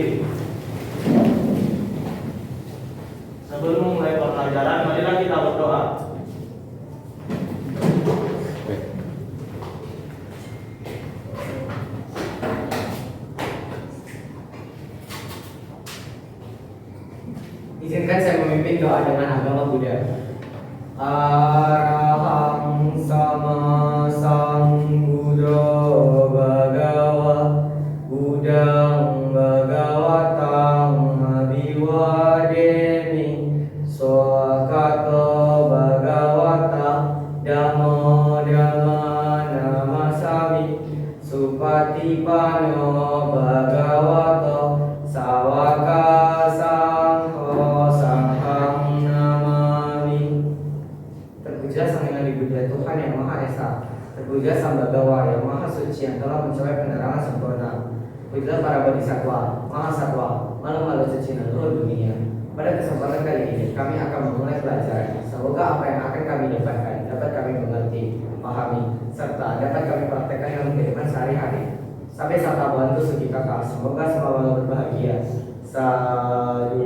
diri. Sebelum memulai pembelajaran, marilah kita berdoa. Izinkan saya memimpin doa dengan agama Buddha. Arahang sama sambuddho bhagava Buddhang bhagawatang abhiwademi swakato bhagavata dhammo dhamma namasami supatipano bhagavato sawaka sangho sanghang namami. Terpujilah Sang Hyang Adi Buddha, Tuhan yang Maha Esa. Terpujilah Sang Bhagawa yang Maha Suci yang telah mencapai penerangan sempurna. Pujilah para bodhisattva, mahasatwa, makhluk-makhluk suci dan seluruh dunia. Pada kesempatan kali ini kami akan memulai pelajaran. Semoga apa yang akan kami dapatkan dapat kami mengerti, pahami, serta dapat kami praktekkan dalam kehidupan sehari-hari. Sampai sata bantu suci kakak. Semoga semua makhluk berbahagia. Sadu,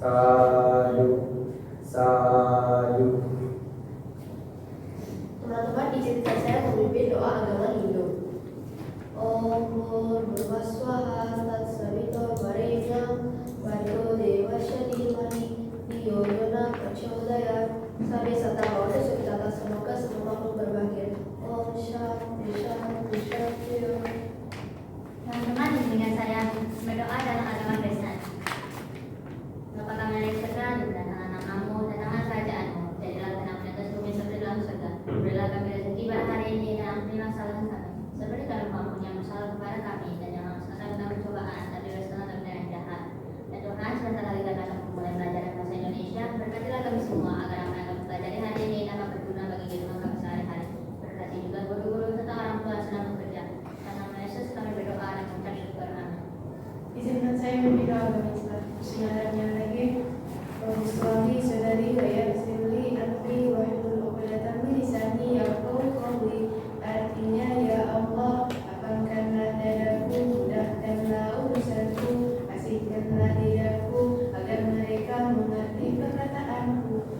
sadu, sadu. Teman-teman, izinkan saya memimpin doa agama Hindu. Om Purva Swaha Tatsavito Varenyam Bhargo Devasya Dhimani Dhiyo Yona Prachodayat. Sabe Sata Bhagavata Sukitata. Semoga semua makhluk berbahagia. Om Shanti Shanti Shanti. Teman-teman, izinkan saya berdoa dalam agama Kristen. Bapa kami yang di surga, dimuliakanlah namamu, datanglah kerajaanmu, jadilah kehendakmu di atas bumi seperti dalam surga. Berilah kami rezeki pada hari ini dan ampunilah kesalahan kami, seperti kami mengampuni yang bersalah kepada kami, dan jangan masukkan kami dalam pencobaan, tapi bebaskanlah kami dari yang jahat. Dan Tuhan, sebentar lagi kami akan memulai pelajaran bahasa Indonesia. Berkatilah kami semua agar apa yang kami pelajari hari ini dapat berguna bagi kehidupan kami sehari-hari. Berkati juga guru-guru serta orang tua yang sedang bekerja. Dalam nama Yesus kami berdoa dan mengucap syukur. Amin. Izinkan saya memimpin doa agama Islam. Bismillahirrahmanirrahim. Wabiswahi saudari wa yassirli amri wa hlul 'uqdatam min lisani yafqahu qawli. Artinya, ya Allah, lapangkanlah dadaku, mudahkanlah urusanku, asihkanlah lidahku agar mereka mengerti perkataanku.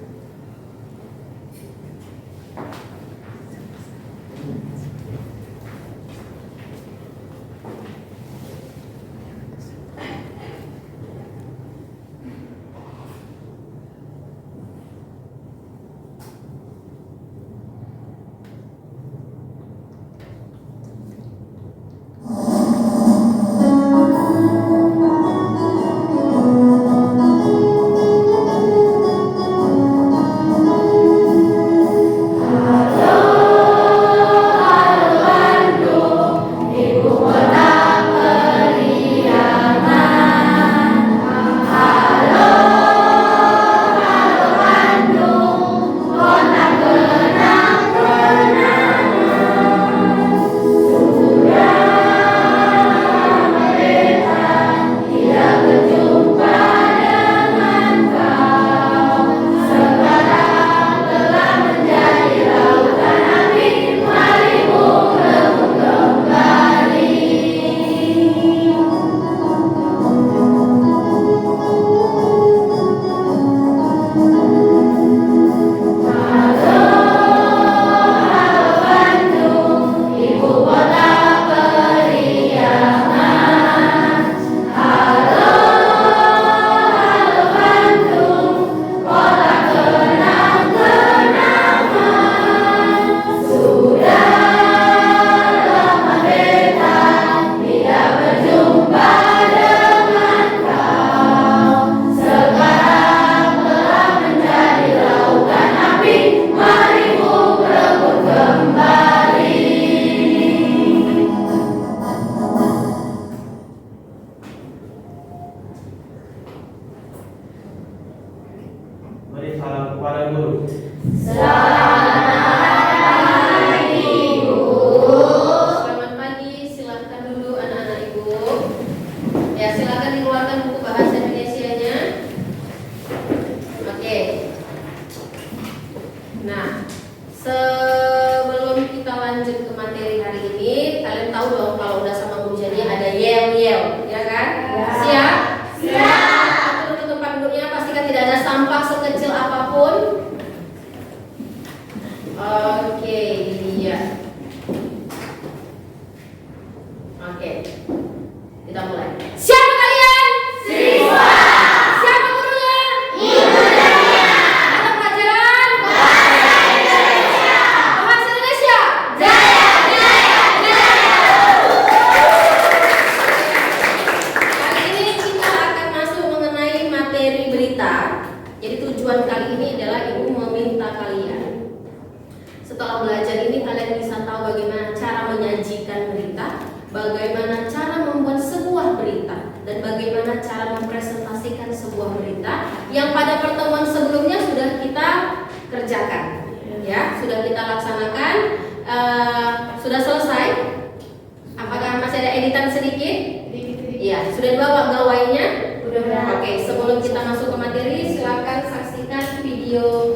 Beri salam kepada guru. Selamat pagi, silakan dulu anak-anak ibu. Ya, silakan dikeluarkan buku bahasa Indonesianya. Oke. Nah, sebelum kita lanjut ke materi hari ini, kalian tahu dong kalau udah sama Bu Jani ada yel-yel, ya kan? Ya. Siap? bagaimana cara mempresentasikan sebuah berita yang pada pertemuan sebelumnya sudah kita kerjakan, ya, sudah kita laksanakan. Sudah selesai? Apakah masih ada editan sedikit? Iya, sudah dibawa gawainya? Udah. Oke, sebelum kita masuk ke materi, silakan saksikan video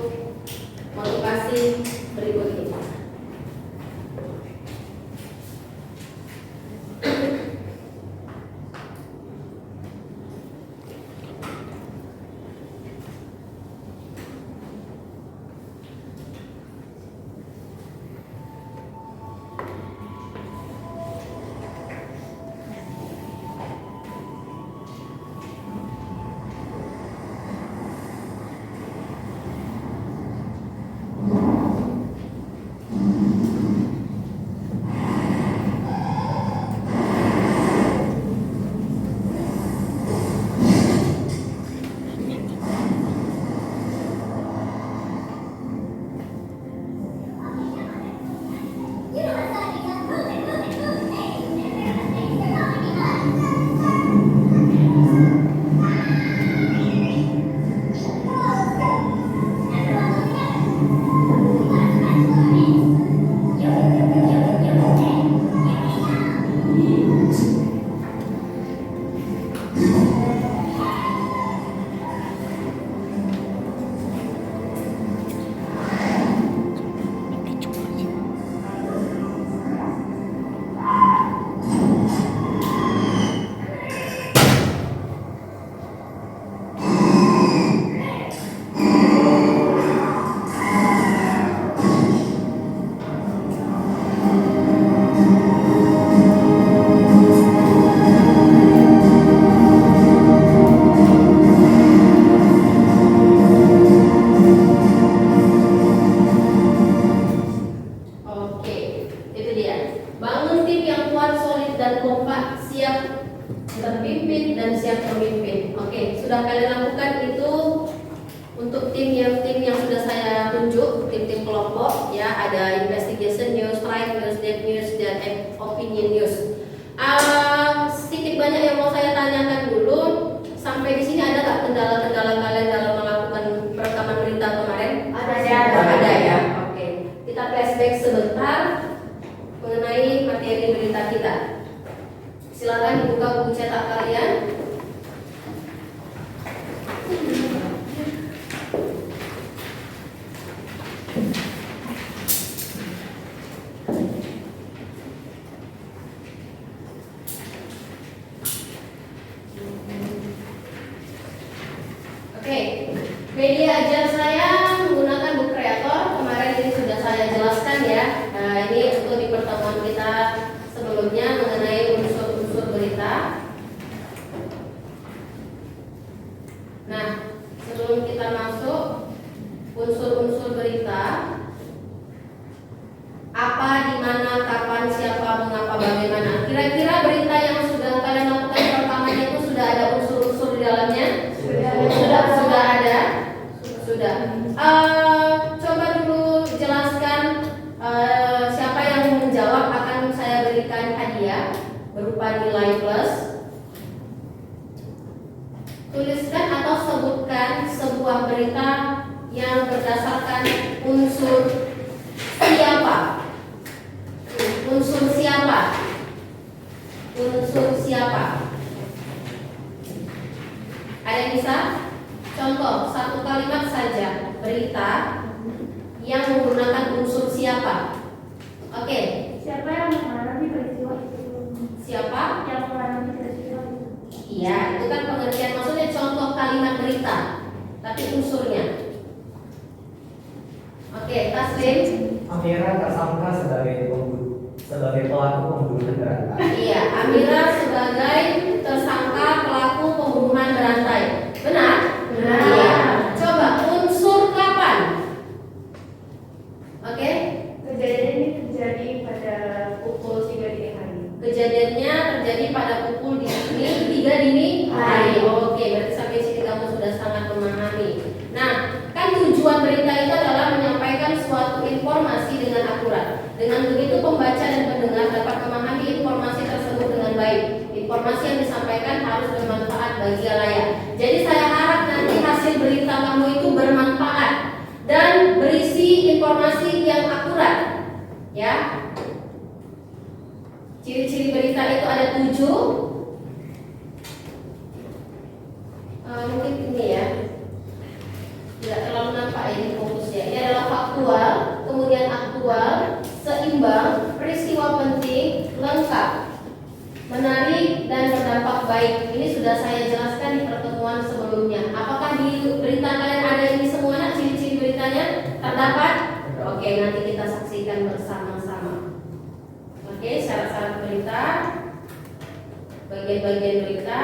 motivasi berikut ini. Oke, itu dia. Bangun tim yang kuat, solid, dan kompak, siap terpimpin dan siap memimpin. Oke, sudah kalian lakukan itu untuk tim yang sudah saya tunjuk, tim kelompok, ya, ada investigation news, strike news, dead news, dan opinion news. Sedikit banyak yang mau saya tanyakan dulu. Sampai di sini ada nggak kendala-kendala kalian dalam melakukan perekaman berita kemarin? Ada ya. Oke, kita flashback sebentar mengenai materi berita kita. Silakan dibuka buku cetak kalian. Oke, media ajar saya menggunakan Book Creator. Kemarin ini sudah saya jelaskan ya. Ini untuk di pertemuan kita sebelumnya mengenai unsur-unsur berita. Nah, sebelum kita masuk unsur-unsur berita, apa, di mana, kapan, siapa, mengapa, bagaimana. Kira-kira berita yang sudah kalian lakukan pertamanya itu sudah ada unsur-unsur di dalamnya? Sudah ada. Sudah. Coba dulu jelaskan siapa yang menjawab, akan saya berikan hadiah berupa nilai plus. Tuliskan atau sebutkan sebuah berita yang berdasarkan unsur siapa. Unsur siapa? Unsur siapa? Ada yang bisa? Contoh, satu kalimat saja, berita yang menggunakan unsur siapa. Oke. Siapa yang mengalami peristiwa itu? Siapa? Yang mengalami peristiwa itu. Iya, itu kan pengertian, maksudnya contoh kalimat berita, tapi unsurnya. Oke, Taslim. Amira tersangka sebagai pelaku pembunuhan berantai. Iya, Amira sebagai tersangka pelaku pembunuhan berantai. Benar? Benar. Iya. Coba unsur kapan? Oke. Kejadian ini terjadi pada pukul 3 dini hari. Kejadiannya terjadi pada pukul 3 dini hari. Oke, berarti sampai sini kamu sudah sangat memahami. Nah, kan tujuan berita itu adalah menyampaikan suatu informasi dengan akurat. Dengan begitu pembaca dan pendengar dapat memahami informasi tersebut dengan baik. Itu Informasi yang disampaikan harus bermanfaat bagi khalayak. Jadi saya harap nanti hasil berita kamu itu bermanfaat dan berisi informasi yang akurat. Ya. Ciri-ciri berita itu ada 7. Mungkin ini ya. Tidak terlalu nampak ini fokus ya. Ini adalah faktual, kemudian aktual, seimbang, peristiwa penting, lengkap, menarik dan berdampak baik. Ini sudah saya jelaskan di pertemuan sebelumnya. Apakah di berita kalian ada ini semua? Ciri-ciri beritanya terdapat? Oke, nanti kita saksikan bersama-sama. Oke, syarat-syarat berita, bagian-bagian berita.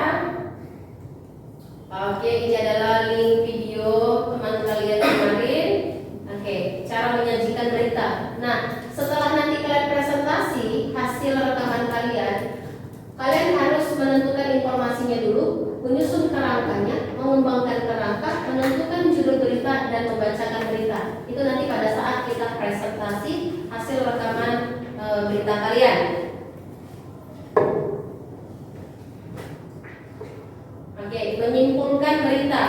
Oke, ini adalah link video teman kalian kemarin. Oke, cara menyajikan berita. Nah, setelah nanti kalian presentasi hasil rekaman kalian, kalian harus menentukan informasinya dulu, menyusun kerangkanya, mengembangkan kerangka, menentukan judul berita dan membacakan berita. Itu nanti pada saat kita presentasi hasil rekaman berita kalian. Oke, menyimpulkan berita.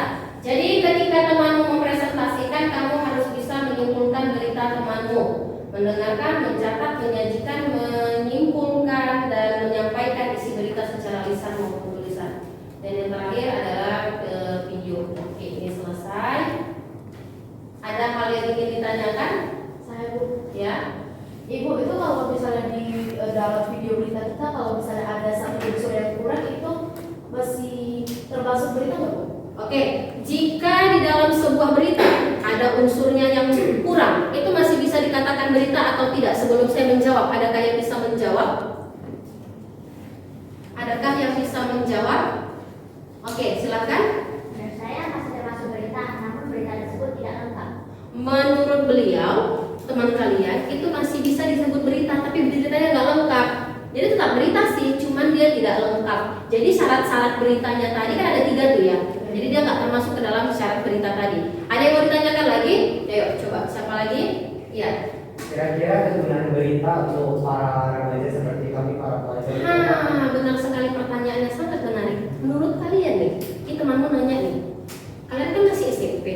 Jadi ketika temanmu mempresentasikan, kamu harus bisa menyimpulkan berita temanmu. Mendengarkan, mencatat, menyajikan, menyimpulkan, dan menyampaikan isi berita secara lisan maupun tulisan. Dan yang terakhir adalah video. Oke, ini selesai. Ada hal yang ingin ditanyakan? Saya Bu. Ya. Ibu, itu kalau misalnya di dalam video berita kita, kalau misalnya ada satu unsur yang kurang, itu masih termasuk berita nggak Bu? Oke, jika di dalam sebuah berita ada unsurnya yang kurang, itu masih bisa dikatakan berita atau tidak? Sebelum saya menjawab, adakah yang bisa menjawab? Adakah yang bisa menjawab? Oke, silakan. Menurut saya masih termasuk berita, namun berita tersebut tidak lengkap. Menurut beliau, teman kalian itu masih bisa disebut berita, tapi beritanya nggak lengkap. Jadi tetap berita sih, cuman dia tidak lengkap. Jadi syarat-syarat beritanya tadi kan ada 3 tuh ya. Jadi dia nggak termasuk ke dalam syarat berita tadi. Ada yang mau ditanyakan lagi? Ayo coba, siapa lagi? Iya. Kira-kira kegunaan berita untuk para remaja seperti kami, para pelajar? Benar sekali, pertanyaannya sangat menarik. Menurut kalian nih, ini temanmu nanya nih, kalian kan masih SMP,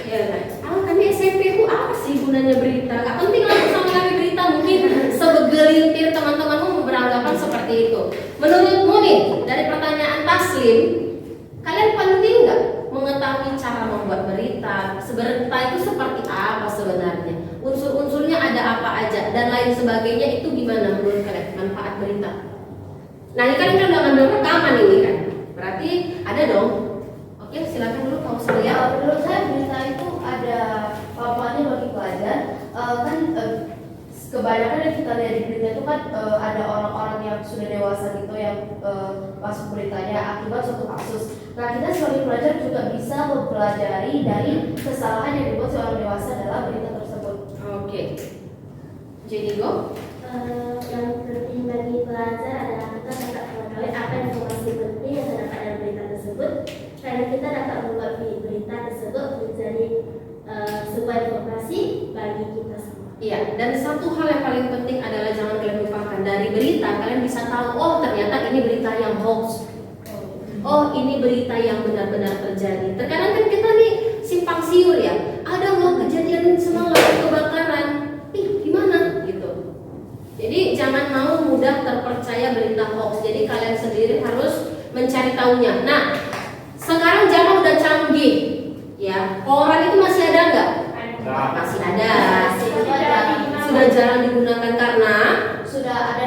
ya kan? Kami SMP bu, apa sih gunanya berita? Gak penting lah sama kami berita. Mungkin sebegelintir teman-temanmu beranggapan seperti itu. Menurutmu nih, dari pertanyaan Taslim, kalian penting nggak mengetahui cara membuat berita? Berita itu seperti apa sebenarnya? Unsur-unsurnya ada apa aja dan lain sebagainya, itu gimana menurut kalian manfaat berita? Nah ini kan udah ngambil rekaman ini kan, berarti ada dong. Oke, silakan dulu kalau saya. Menurut saya berita itu ada manfaatnya bagi pelajar. Kebanyakan yang kita lihat di berita itu kan ada orang-orang yang sudah dewasa gitu yang masuk beritanya akibat suatu kasus. Nah, kita sebagai pelajar juga bisa mempelajari dari kesalahan yang dibuat seorang dewasa dalam berita tersebut. Oke. Jadi go. Yang penting bagi pelajar adalah kita dapat mengetahui apa informasi penting yang terdapat dalam berita tersebut, karena kita dapat membuat berita tersebut menjadi sebuah informasi bagi kita semua. Iya, dan satu hal yang paling penting adalah jangan kalian lupakan, dari berita kalian bisa tahu, oh ternyata ini berita yang hoax. Oh ini berita yang benar-benar terjadi. Terkadang kan kita nih simpang siur ya, ada loh kejadian semalam kebakaran, gimana gitu. Jadi jangan mau mudah terpercaya berita hoax. Jadi kalian sendiri harus mencari tahunya. Nah, sekarang zaman udah canggih, ya. Koran itu masih ada nggak? Masih ada. Sudah jarang digunakan karena Sudah ada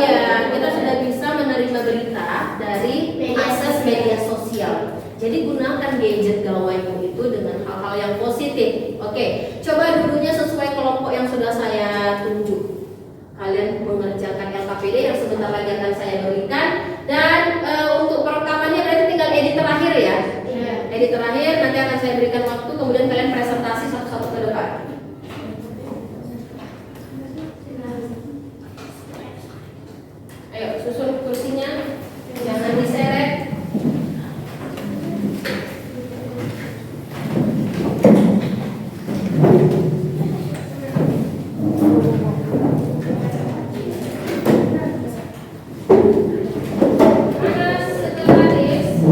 iya, kita sudah bisa menerima berita dari akses media sosial. Jadi gunakan gadget gawaimu itu dengan hal-hal yang positif. Oke, coba dulunya sesuai kelompok yang sudah saya tunjuk. Kalian mengerjakan LKPD yang sebentar lagi akan saya berikan. Dan untuk perekamannya berarti tinggal edit terakhir ya. Edit terakhir nanti akan saya berikan waktu, kemudian kalian presentasi satu-satu ke depan. Ayo susun kursinya, jangan diseret.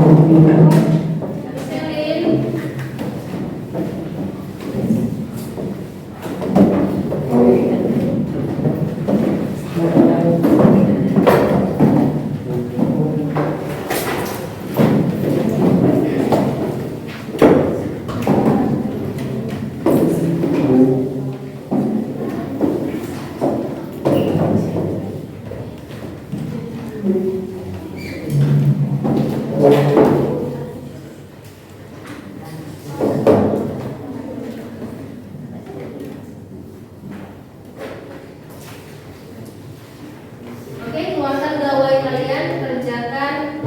Selin. Oke, keluarkan gawai kalian, kerjakan.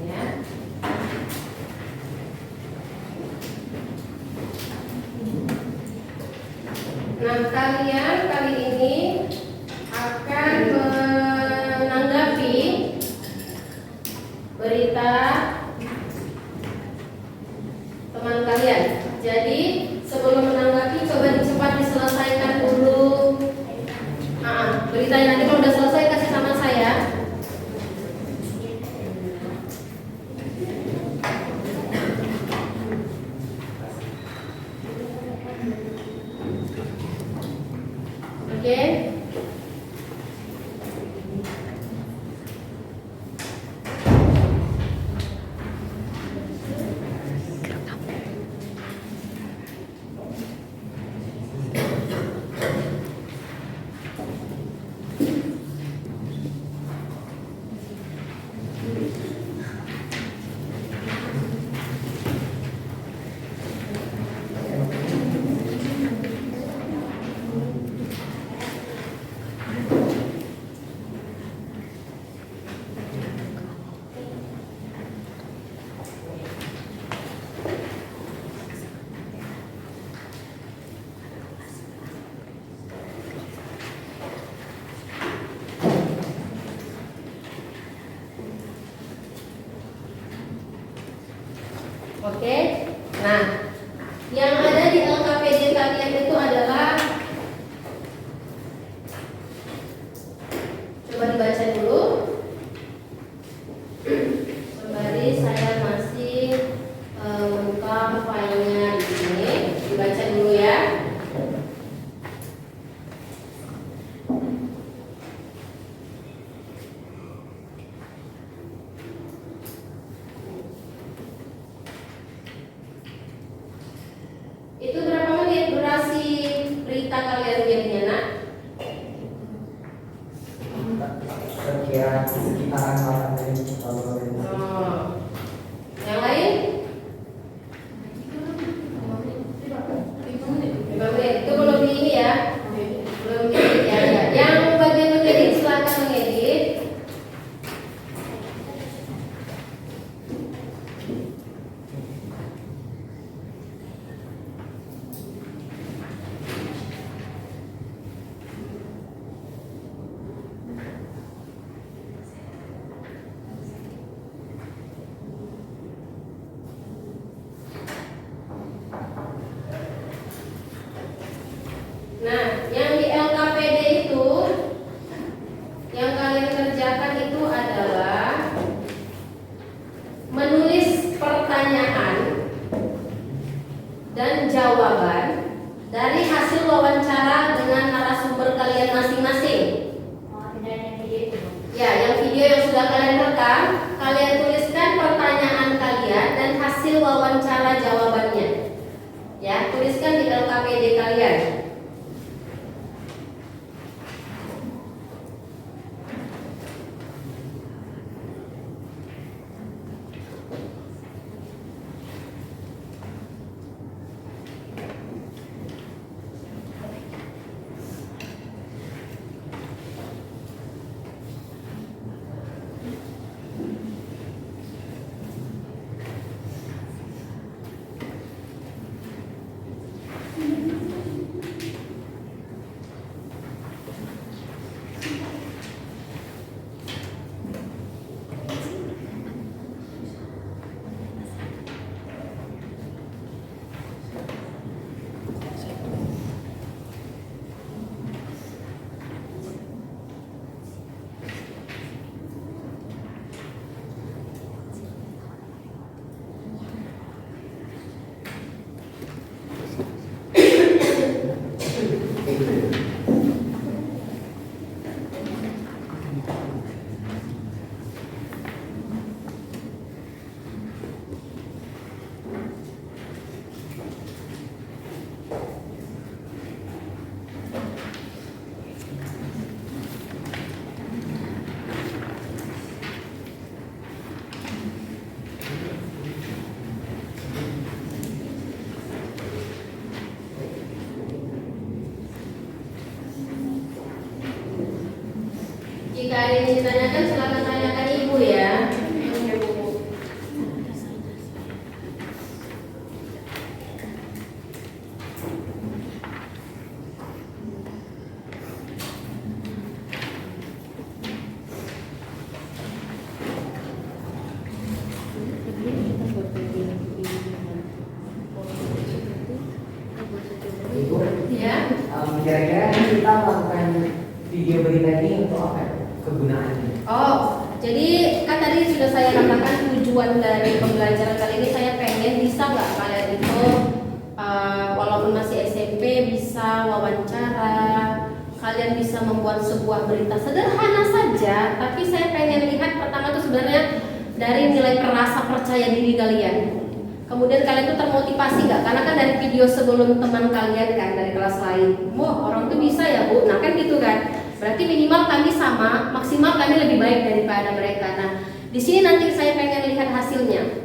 Ya. Nah, kalian kali ini akan menanggapi berita teman kalian. Jadi sebelum menanggapi coba cepat diselesaikan dulu beritanya. Nanti kalau udah selesai kasih sama saya. Oke. Oke. Nah, yang ada di LKPD kalian itu adalah, coba dibaca dulu. Kembali saya masih buka filenya di sini. Dibaca dulu ya. Itu berapa menit durasi berita kalian jadinya, nak? Sekitaran 8 menit kalau boleh. Oh. Yang lain? 5 menit. Itu belum di ini ya? Belum di edit ya. Yang bagian mengedit silakan mengedit. Nah, yang di LKPD itu yang kalian kerjakan itu adalah menulis pertanyaan dan jawaban dari hasil wawancara dengan narasumber kalian masing-masing. Ya, yang video yang sudah kalian rekam, kalian tuliskan pertanyaan kalian dan hasil wawancara jawabannya. Ya, tuliskan di LKPD kalian. ada yang ditanyakan silakan tanyakan ibu ya. Ibu, Ya. kira-kira kita melakukan video berita ini untuk apa? Kegunaannya? Oh, jadi kan tadi sudah saya katakan tujuan dari pembelajaran kali ini saya pengen bisa nggak kalian itu walaupun masih SMP bisa wawancara, kalian bisa membuat sebuah berita sederhana saja, tapi saya pengen lihat pertama itu sebenarnya dari nilai rasa percaya diri kalian. Kemudian kalian tuh termotivasi nggak? Karena kan dari video sebelum teman kalian kan dari kelas lain, wah orang tuh bisa ya bu, nah kan gitu kan. Berarti minimal kami sama, maksimal kami lebih baik daripada mereka. Nah, di sini nanti saya pengen lihat hasilnya.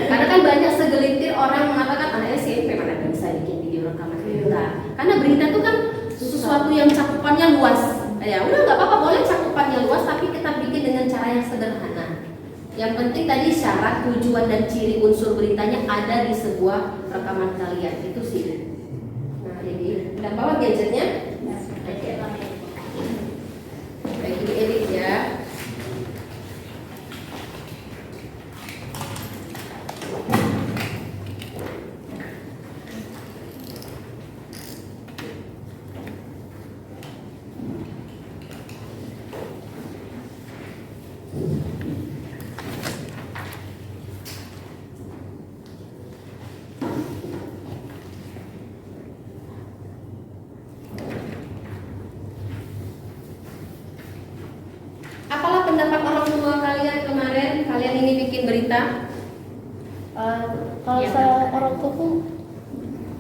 Karena kan banyak segelintir orang mengatakan anak SMP mana bisa bikin video rekaman berita. Karena berita itu kan sesuatu yang cakupannya luas. Ya udah nggak apa-apa, boleh cakupannya luas, tapi kita bikin dengan cara yang sederhana. Yang penting tadi syarat, tujuan dan ciri unsur beritanya ada di sebuah rekaman kalian itu sih. Nah jadi dan bawa gadgetnya. Baik ini edit ya. Apalah pendapat orang tua kalian kemarin kalian ini bikin berita? Kalau Ya. saya orang tuaku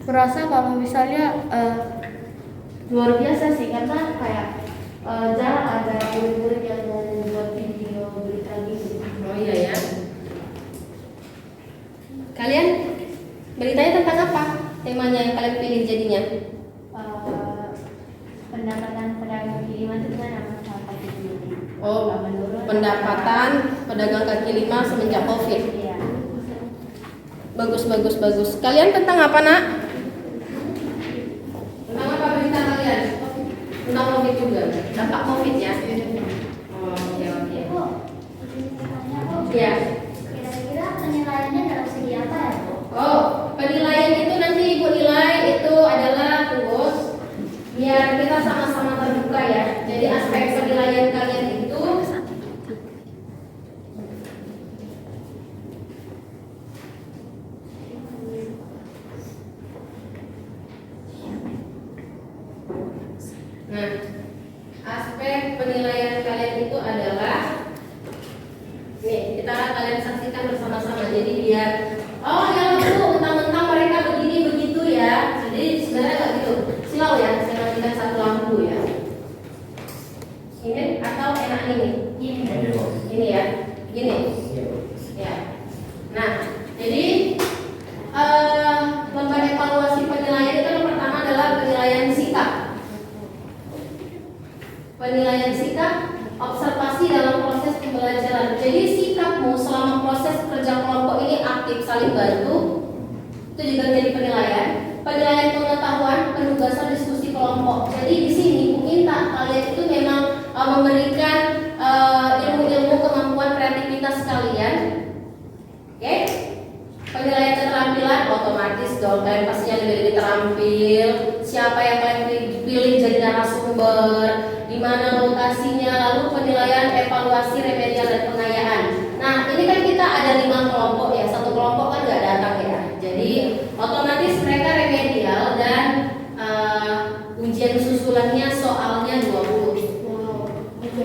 merasa kalau misalnya luar biasa sih karena kayak jarang ada murid-murid yang mau membuat video berita gitu. Oh iya ya. Kalian beritanya tentang apa? Temanya yang kalian pilih jadinya? Pendapatan pedagang kaki lima itu gimana masalah kaki lima? Oh, pendapatan pedagang kaki lima semenjak COVID. Iya. Bagus, bagus, bagus. Kalian tentang apa nak? Tentang apa berita kalian? Tentang COVID juga. Dampak COVID ya? Oh, oke, oke. Ya. Kira-kira penilaiannya dalam segi apa ya bu? Oh, penilaian itu nanti ibu nilai itu adalah tunggu biar kita sama-sama terbuka ya. Jadi aspek penilaian kalian itu nah, aspek penilaian kalian itu adalah nih, kita kalian saksikan bersama-sama. Jadi biar oh ya Bu, mentang-mentang mereka begini begitu ya. Jadi sebenarnya nggak gitu. Silau ya, saya matikan satu lampu ya. Ini atau enak ini? Ini ya. Gini. Ya. Nah, jadi lembar evaluasi penilaian itu yang pertama adalah penilaian sikap. Penilaian sikap, observasi dalam proses pembelajaran. Jadi sikapmu selama proses kerja kelompok ini aktif saling bantu, itu juga jadi penilaian. Penilaian pengetahuan, penugasan diskusi kelompok. Jadi di sini Bu minta kalian itu memang memberikan ilmu-ilmu kemampuan kreativitas kalian. Oke? Penilaian keterampilan otomatis dong kalian pastinya lebih terampil. Siapa yang kalian pilih jadi narasumber, di mana lokasinya, lalu penilaian evaluasi remedial dan pengayaan. Nah ini kan kita ada 5 kelompok ya, satu kelompok kan nggak datang ya. Jadi otomatis mereka remedial dan ujian susulannya soalnya 20.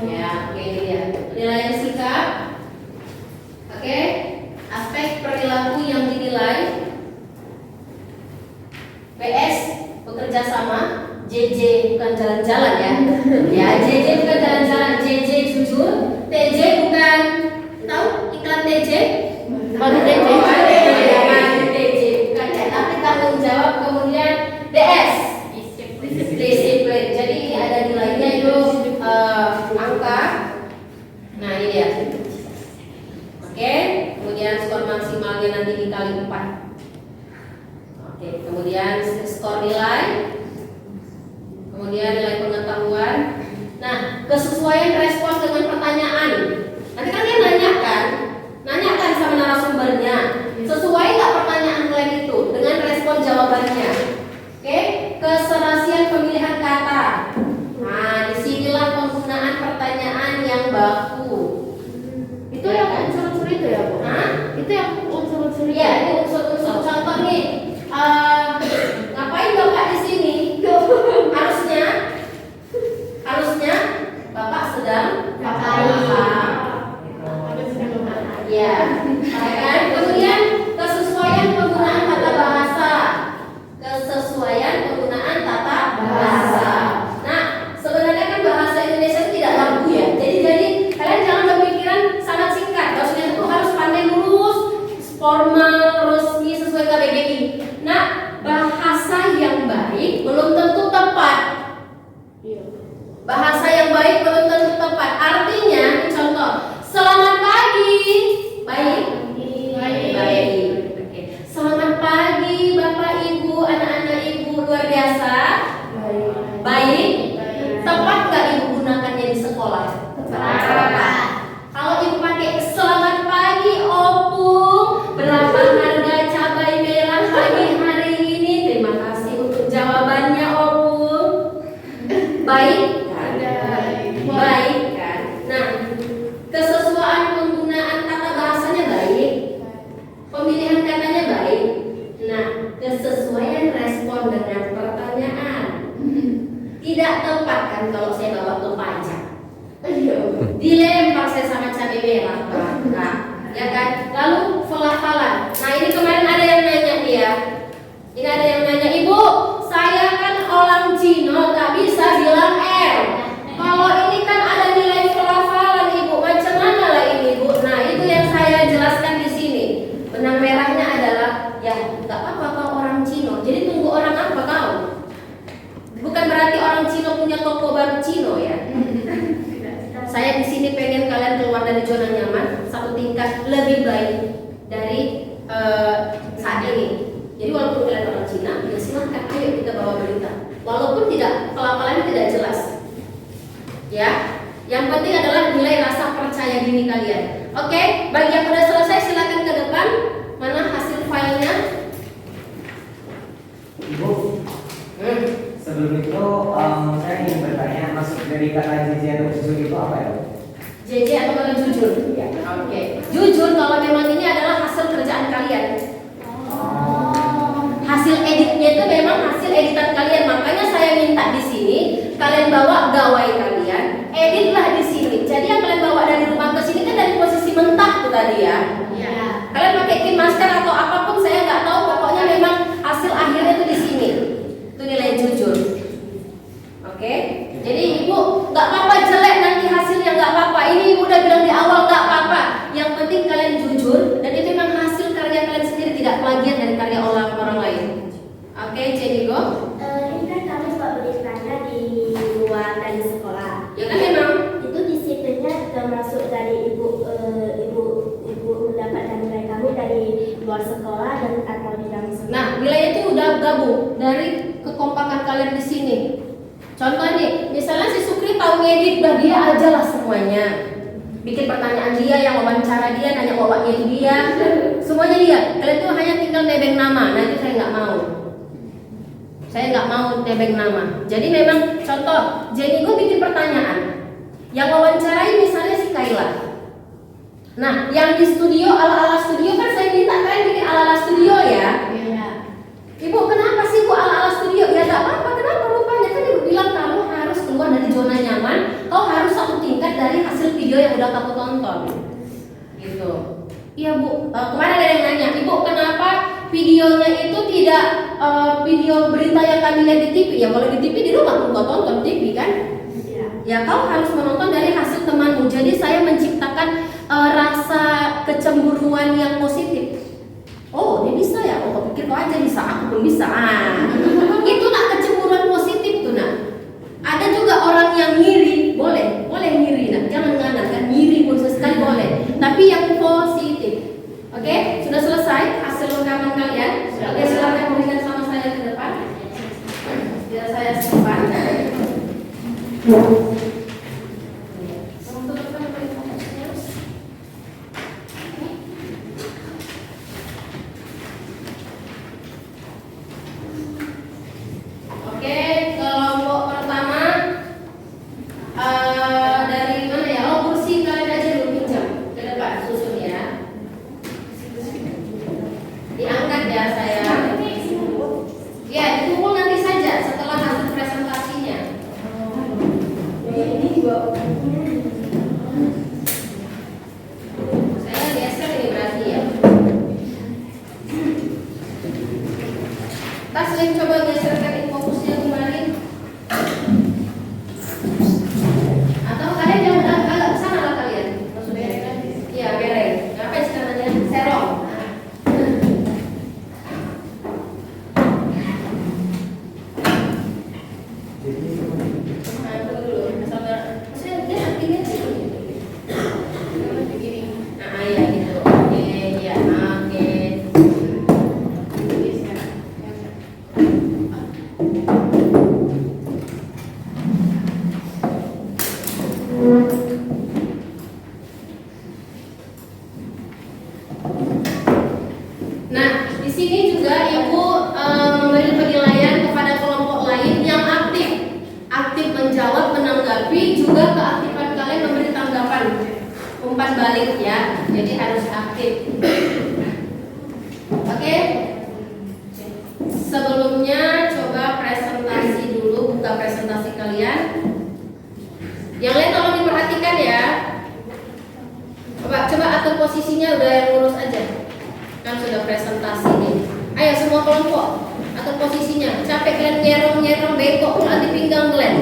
Ya, oke ini ya. Penilaian sikap. Oke. Aspek perilaku yang dinilai. PS bekerja sama. JJ bukan jalan-jalan ya. Ya, JJ bukan jalan-jalan, JJ jujur. TJ bukan tahu iklan TJ? Baru TJ. TJ bukan ya, tapi tanggung jawab. Kemudian DS disiplin. Jadi ada nilainya itu angka respon maksimalnya nanti dikali 4. Oke, kemudian skor nilai, kemudian nilai pengetahuan. Nah, kesesuaian respon dengan pertanyaan. Nanti kan dia nanyakan sama narasumbernya, sesuai nggak pertanyaan kalian itu dengan respon jawabannya. Oke, keserasian pemilihan kata. Nah, disinilah penggunaan pertanyaan yang baku. Itu yang unsur-unsur itu ya, Bu? Hah? Itu yang unsur-unsur itu. Ya, ini unsur-unsur. Contoh nih, ngapain Bapak di sini? Harusnya Bapak sedang ya, kan? Kemudian kesesuaian penggunaan tata bahasa. Nah, sebenarnya kan bahasa Indonesia itu tidak baku ya. Jadi kalian jangan berpikiran sangat singkat. Maksudnya itu harus pandai lurus, formal, resmi sesuai KBBI. Nah, bahasa yang baik belum tentu tepat. Bahasa yang baik belum tentu tepat. Artinya, contoh, selamat pagi. Baik. Oke. Selamat pagi Bapak Ibu, anak-anak Ibu, luar biasa. Baik. Tepat nggak Ibu gunakannya di sekolah? Tepat. Kalau Ibu pakai selamat pagi Opung, berapa harga cabai merah pagi hari ini? Terima kasih untuk jawabannya Opung. Baik. Baik kan? Nah, kesesuaian penggunaan kata bahasanya baik, pemilihan katanya baik. Nah, kesesuaian respon dengan pertanyaan. Tidak tepat kan kalau saya bawa ke pajak, dilempar saya sama cabai merah, nah, ya kan? Lalu pelafalan. Nah, ini kemarin ada yang nanya dia. Ini ada yang nanya, Ibu, saya kan orang Cina, tak bisa bilang R. Kalau ini kan ada nilai pelafalan Ibu, macam mana lah ini Bu? Nah, itu yang saya jelaskan di sini. Benang merahnya adalah ya nggak apa-apa kau orang Cina. Jadi tunggu orang apa kau? Bukan berarti orang Cina punya toko baru Cina ya. Saya di sini pengen kalian keluar dari zona nyaman, satu tingkat lebih baik dari saat ini. Jadi walaupun kalian orang Cina, ya silahkan ayo kita bawa berita. Walaupun tidak pelafalannya tidak jelas. Ya, yang penting adalah nilai rasa percaya diri kalian. Oke, bagi yang sudah selesai silakan ke depan. Mana hasil filenya? Ibu, sebelum itu saya ingin bertanya, maksud dari kata JJ atau jujur itu apa ya? JJ atau kata jujur? Ya. Oke. Jujur kalau memang ini adalah hasil kerjaan kalian. Hasil editnya itu memang hasil editan kalian. Makanya saya minta di sini kalian bawa gawai kalian, editlah di sini. Jadi yang kalian bawa dari rumah ke sini kan dari posisi mentah tuh tadi ya. Iya. Kalian pakai KineMaster atau apapun saya nggak tahu. Pokoknya memang hasil akhirnya itu di sini. Itu nilai jujur. Oke. Jadi Ibu nggak apa-apa jelek nanti hasilnya nggak apa-apa. Ini Ibu udah bilang di awal nggak apa-apa. Yang penting kalian jujur dan itu memang hasil karya kalian sendiri, tidak plagiat dari karya orang lain. Oke, Jenny go. Ini kan kami buat beritanya di luar dari sekolah. Ya kan memang. Itu disiplinnya termasuk dari ibu mendapatkan nilai kami dari luar sekolah dan atau di dalam sekolah. Nah, nilai itu udah gabung dari kekompakan kalian di sini. Contoh nih, misalnya si Sukri tahu ngedit, udah dia aja lah semuanya. Bikin pertanyaan dia, yang wawancara dia, nanya wawannya itu dia, semuanya dia. Kalian tuh hanya tinggal nebeng nama. Nah itu saya nggak mau. Saya nggak mau nebeng nama. Jadi memang contoh, Jenny gue bikin pertanyaan. Yang wawancarai misalnya si Kaila. Nah, yang di studio ala-ala studio kan saya minta kalian bikin ala-ala studio ya. Iya. Ibu kenapa sih Bu ala-ala studio? Ya nggak apa-apa. Kenapa rupanya kan Ibu bilang kamu harus keluar dari zona nyaman. Kau harus satu tingkat dari hasil video yang udah kamu tonton. Gitu. Iya Bu. Kemarin ada yang nanya, Ibu kenapa videonya itu tidak video berita yang kami lihat di TV? Ya kalau di TV di rumah kau tonton TV kan? Ya kau harus menonton dari hasil temanmu. Jadi saya menciptakan rasa kecemburuan yang positif. Oh dia bisa ya, oh kau pikir kau aja bisa, aku pun bisa. Itu nak kecemburuan positif tuh nak. Ada juga orang yang ngiri, boleh ngiri nak, jangan nganan kan, ngiri pun sesekali boleh. Tapi yang positif, oke? Oke, kelompok pertama dari mana ya? Oh, kursi kalian aja dulu pinjam ke depan, susun ya. Diangkat ya saya. Ya, dikumpul nanti saja setelah hasil presentasinya. Ini juga Saya geser ini berarti ya. Taslim coba geserkan fokusnya kembali. Atau kalian jangan agak sana lah kalian. Maksudnya iya bereng. Ngapain sih namanya? Serong. Nah, itu dulu. Sabar. Maksudnya dia artinya sih begini. nah, ya gitu. Oke, ya, oke. Nah, di sini juga Ibu memberi penilaian kepada kelompok lain yang aktif menjawab, menanggapi, juga keaktifan kalian memberi tanggapan, umpan balik ya. Jadi harus aktif. Oke. Sebelumnya coba presentasi dulu, buka presentasi kalian. Yang lain tolong diperhatikan ya. Coba atur posisinya udah yang lurus aja. Kan sudah presentasi nih. Ayo semua kelompok atur posisinya. Capek kalian nyerong bengkok pula di pinggang kalian.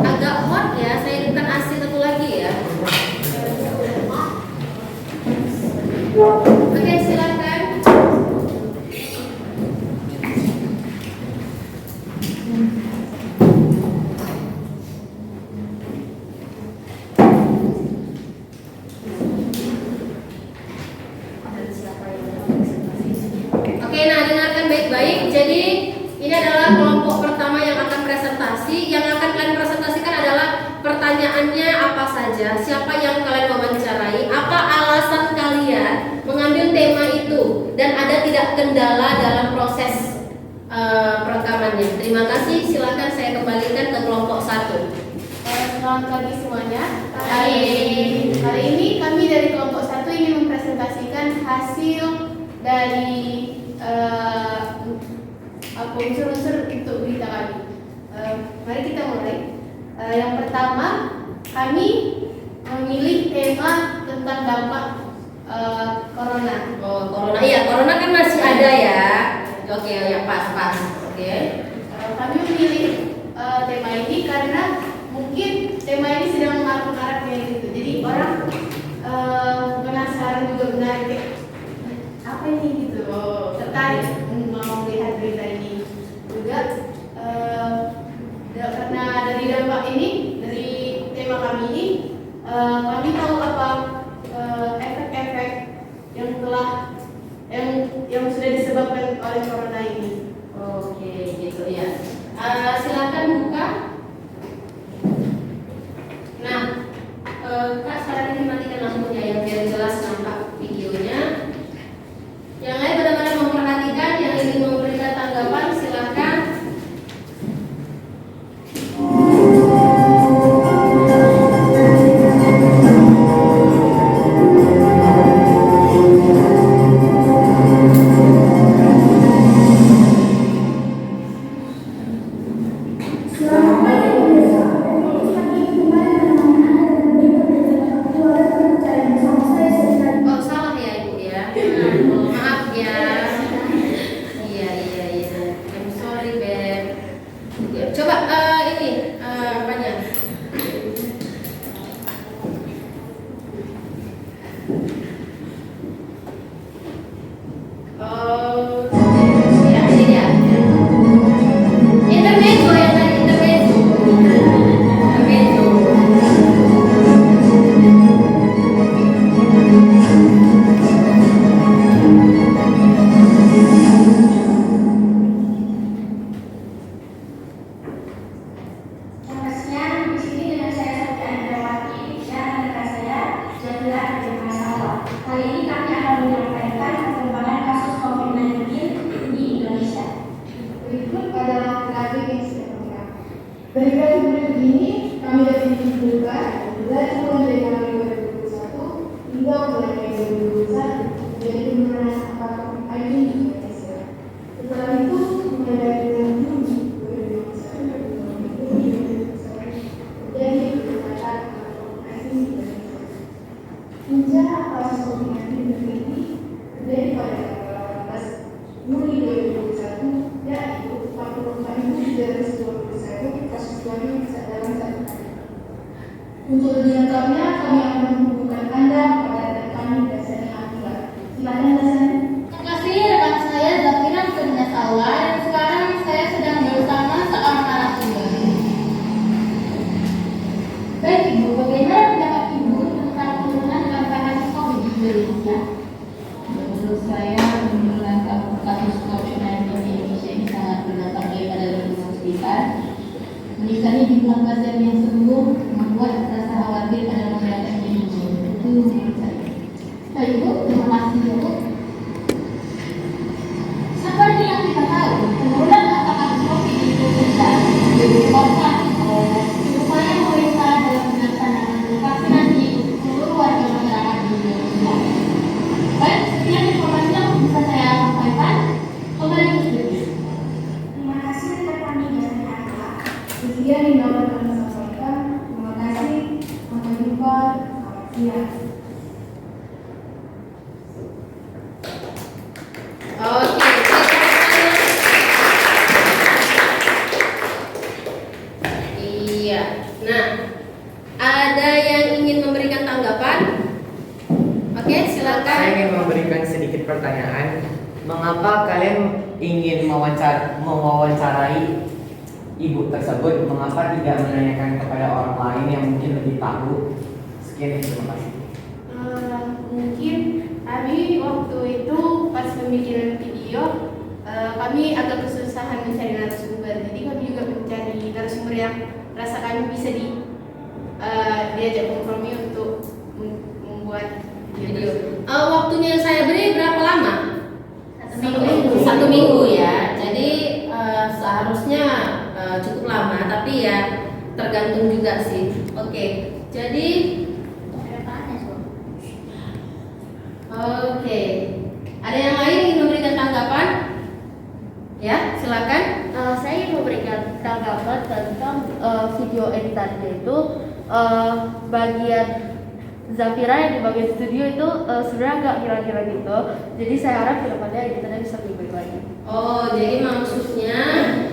Agak hot ya, saya hidupkan AC satu lagi ya. Oke, silakan. Oke, nah dengarkan baik-baik. Jadi ini adalah kelompok pertama yang akan presentasi. Yang akan kalian presentasikan adalah pertanyaannya apa saja, siapa yang kalian wawancarai, apa alasan kalian mengambil tema itu, dan ada tidak kendala dalam proses perekamannya. Terima kasih. Silakan saya kembalikan ke kelompok 1. Selamat pagi semuanya. Hai. Hari ini kami dari kelompok 1 ingin mempresentasikan hasil dari unsur-unsur untuk berita kami. Mari kita mulai. Yang pertama, kami memilih tema tentang dampak corona. Oh, corona. Iya, corona kan masih ada ya. Oke, ya pas. Oke. Kami memilih tema ini karena mungkin tema ini sedang mengarah gitu. Jadi orang penasaran juga menarik kayak, apa ini gitu. Tertarik mau melihat berita ini. Juga karena dari dampak ini, dari tema kami ini, kami tahu apa efek-efek yang sudah disebabkan oleh corona ini. Oke, gitu ya. Silakan buka. Nah, Kak, sekarang ini matikan lampunya yang biar jelas nampak videonya. Yang lain benar-benar memperhatikan Setelah itu mulai dari bulan Juni 2021 jadi kesempatan komunikasi sejak kasus COVID-19 terjadi pada tanggal 18 Juli 2021 yaitu 44.321 kasus baru dalam satu hari. Untuk lebih lengkapnya kami akan menghubungkan Anda pada rekan kami Dasani Akila. Silakan Dasani. Terima kasih rekan saya Zafira Kurniasawa dan sekarang saya sedang bersama seorang narasumber. Baik Ibu, bagaimana pendapat Ibu tentang penurunan angka kasus COVID di Indonesia? Menurut saya penurunan kasus COVID-19 di Indonesia ini sangat berdampak pada lingkungan sekitar. Meningkatnya jumlah pasien yang sembuh membuat rasa khawatir pada masyarakat Indonesia. Itu menurut saya. Baik Ibu, terima kasih Ibu. Seperti yang kita tahu, penurunan angka kasus COVID di Indonesia disebabkan oleh upaya pemerintah dalam melaksanakan vaksinasi untuk seluruh warga masyarakat di Indonesia. Baik, sekian informasi yang bisa saya sampaikan. Kembali ke studio. Terima kasih rekan kami Dasani Akila. Sekian yang dapat kami sampaikan. Terima kasih. Sampai jumpa. Selamat siang. Oke. Iya. Nah, ada yang ingin memberikan tanggapan? Oke, silakan. Saya ingin memberikan sedikit pertanyaan. Mengapa kalian ingin mewawancarai ibu tersebut? Mengapa tidak menanyakan kepada orang lain yang mungkin lebih tahu? Sekian, terima kasih. Mungkin kami waktu itu pas pembikinan video kami agak kesusahan mencari narasumber, jadi kami juga mencari narasumber yang rasa kami bisa diajak kompromi untuk membuat video. Waktunya saya beri berapa lama? Satu minggu. 1 minggu ya. Jadi seharusnya cukup lama, tapi ya tergantung juga sih. Oke. Jadi oke. Ada yang lain ingin memberikan tanggapan? Ya, silakan. Saya ingin memberikan tanggapan tentang video editannya itu bagian Zafira yang di bagian studio itu sebenarnya nggak kira-kira gitu. Jadi saya harap kedepannya editannya bisa lebih baik lagi. Oh, jadi maksudnya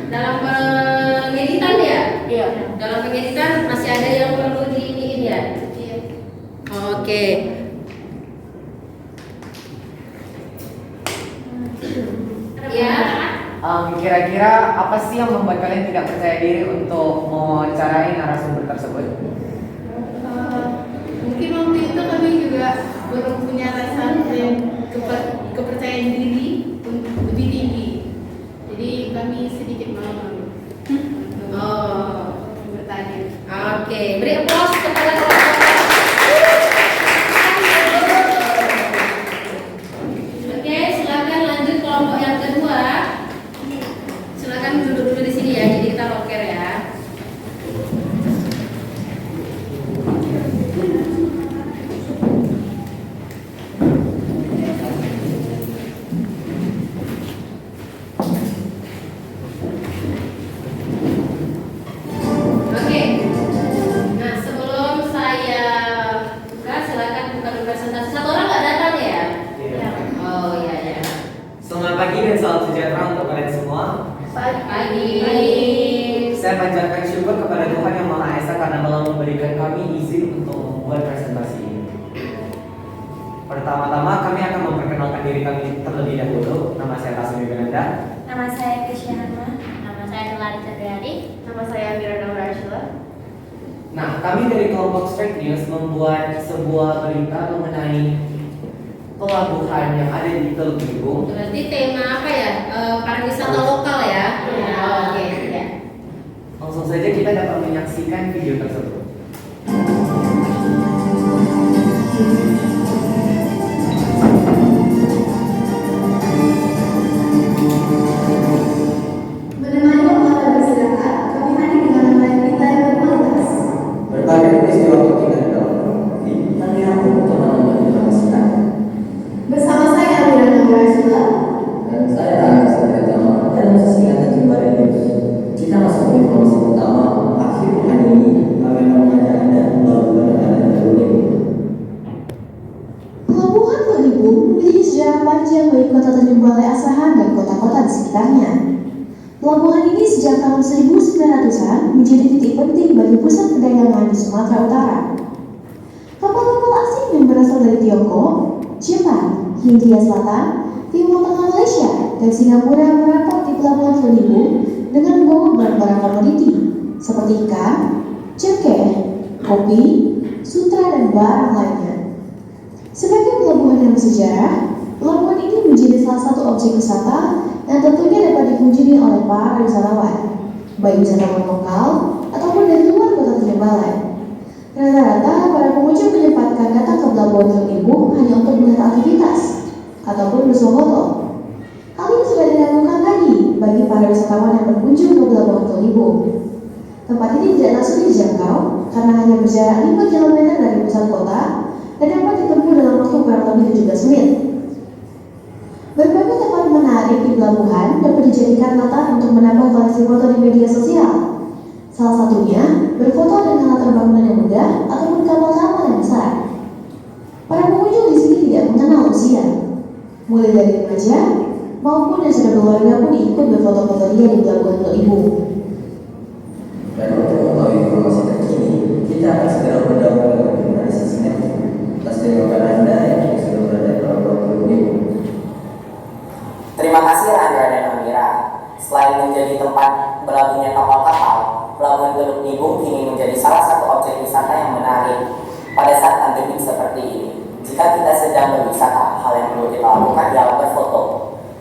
dalam pengeditan ya? Iya. Dalam pengeditan masih ada yang perlu diiniin ya? Iya. Oke. Ya. Kira-kira apa sih yang membuat kalian tidak percaya diri untuk mewawancarai narasumber tersebut? Mungkin waktu itu kami juga belum punya rasa kepercayaan diri untuk lebih tinggi, jadi kami sedikit malu untuk bertanya. Oke, beri aplaus kepada Oke, silakan lanjut kelompok yang kedua. Silakan duduk dulu di sini ya, jadi kita rocker ya. Oke. Nah, sebelum saya buka, silakan buka dulu presentasi. Satu orang nggak datang ya? Iya. Oh iya ya. Selamat pagi dan salam sejahtera untuk kalian semua. Pagi. Saya panjatkan syukur kepada Tuhan Yang Maha Esa karena telah memberikan kami izin untuk membuat presentasi ini. Pertama-tama kami akan memperkenalkan diri kami terlebih dahulu. Nama saya Tasmi Benanda. Nama saya Kristiana. Nama saya Nelari Chandriani. Nama saya Amira Naurashila. Nah, kami dari kelompok Straight News membuat sebuah berita mengenai pelabuhan yang ada di Teluk Bingung. Berarti tema apa ya? Pariwisata lokal ya? Ya. Oke. Ya. Langsung saja kita dapat menyaksikan video tersebut. Menemani Anda beristirahat, kami hadir dengan melayani kita yang berkualitas. Berbagai peristiwa penting dan teknologi kami rangkum untuk menginformasikan. Bersama saya Amira Naurashila. Dan saya Rangga Satya Tama sekalian, pelabuhan ini sejak tahun 1900-an menjadi titik penting bagi pusat perdagangan di Sumatera Utara. Kapal-kapal asing yang berasal dari Tiongkok, Jepang, Hindia Selatan, Timur Tengah Malaysia, dan Singapura merapat di pelabuhan Selibu dengan membawa barang-barang komoditi seperti ikan, cengkeh, kopi, sutra, dan barang lainnya. Sebagai pelabuhan yang bersejarah, pelabuhan ini menjadi salah satu objek wisata yang tentunya dapat dikunjungi oleh para wisatawan, baik wisatawan lokal ataupun dari luar kota Tanjung Balai. Rata-rata para pengunjung menyempatkan datang ke pelabuhan Selibu hanya untuk melihat aktivitas ataupun bersuah foto. Hal ini sudah dilakukan lagi bagi para wisatawan yang berkunjung ke pelabuhan Selibu. Tempat ini tidak langsung dijangkau karena hanya berjarak 5 km dari pusat kota dan dapat ditempuh dalam waktu kurang lebih 17 menit. Berbagai tempat menarik di pelabuhan dapat dijadikan latar untuk menambah koleksi foto di media sosial. Salah satunya berfoto dengan latar bangunan yang megah ataupun kapal-kapal yang besar. Para pengunjung di sini tidak mengenal usia, mulai dari remaja maupun yang sudah berkeluarga pun ikut berfoto-foto dia di pelabuhan Selibu. Dan untuk mengetahui informasi terkini, kita akan segera berdamai dengan jurnalisasinya. Atas terima Anda yang sudah berada di pelabuhan Selibu. Terima kasih Andra dan Amira. Selain menjadi tempat berlabuhnya kapal-kapal, Pelabuhan Teluk Nibung kini menjadi salah satu objek wisata yang menarik pada saat pandemi seperti ini. Jika kita sedang berwisata, hal yang perlu kita lakukan adalah berfoto.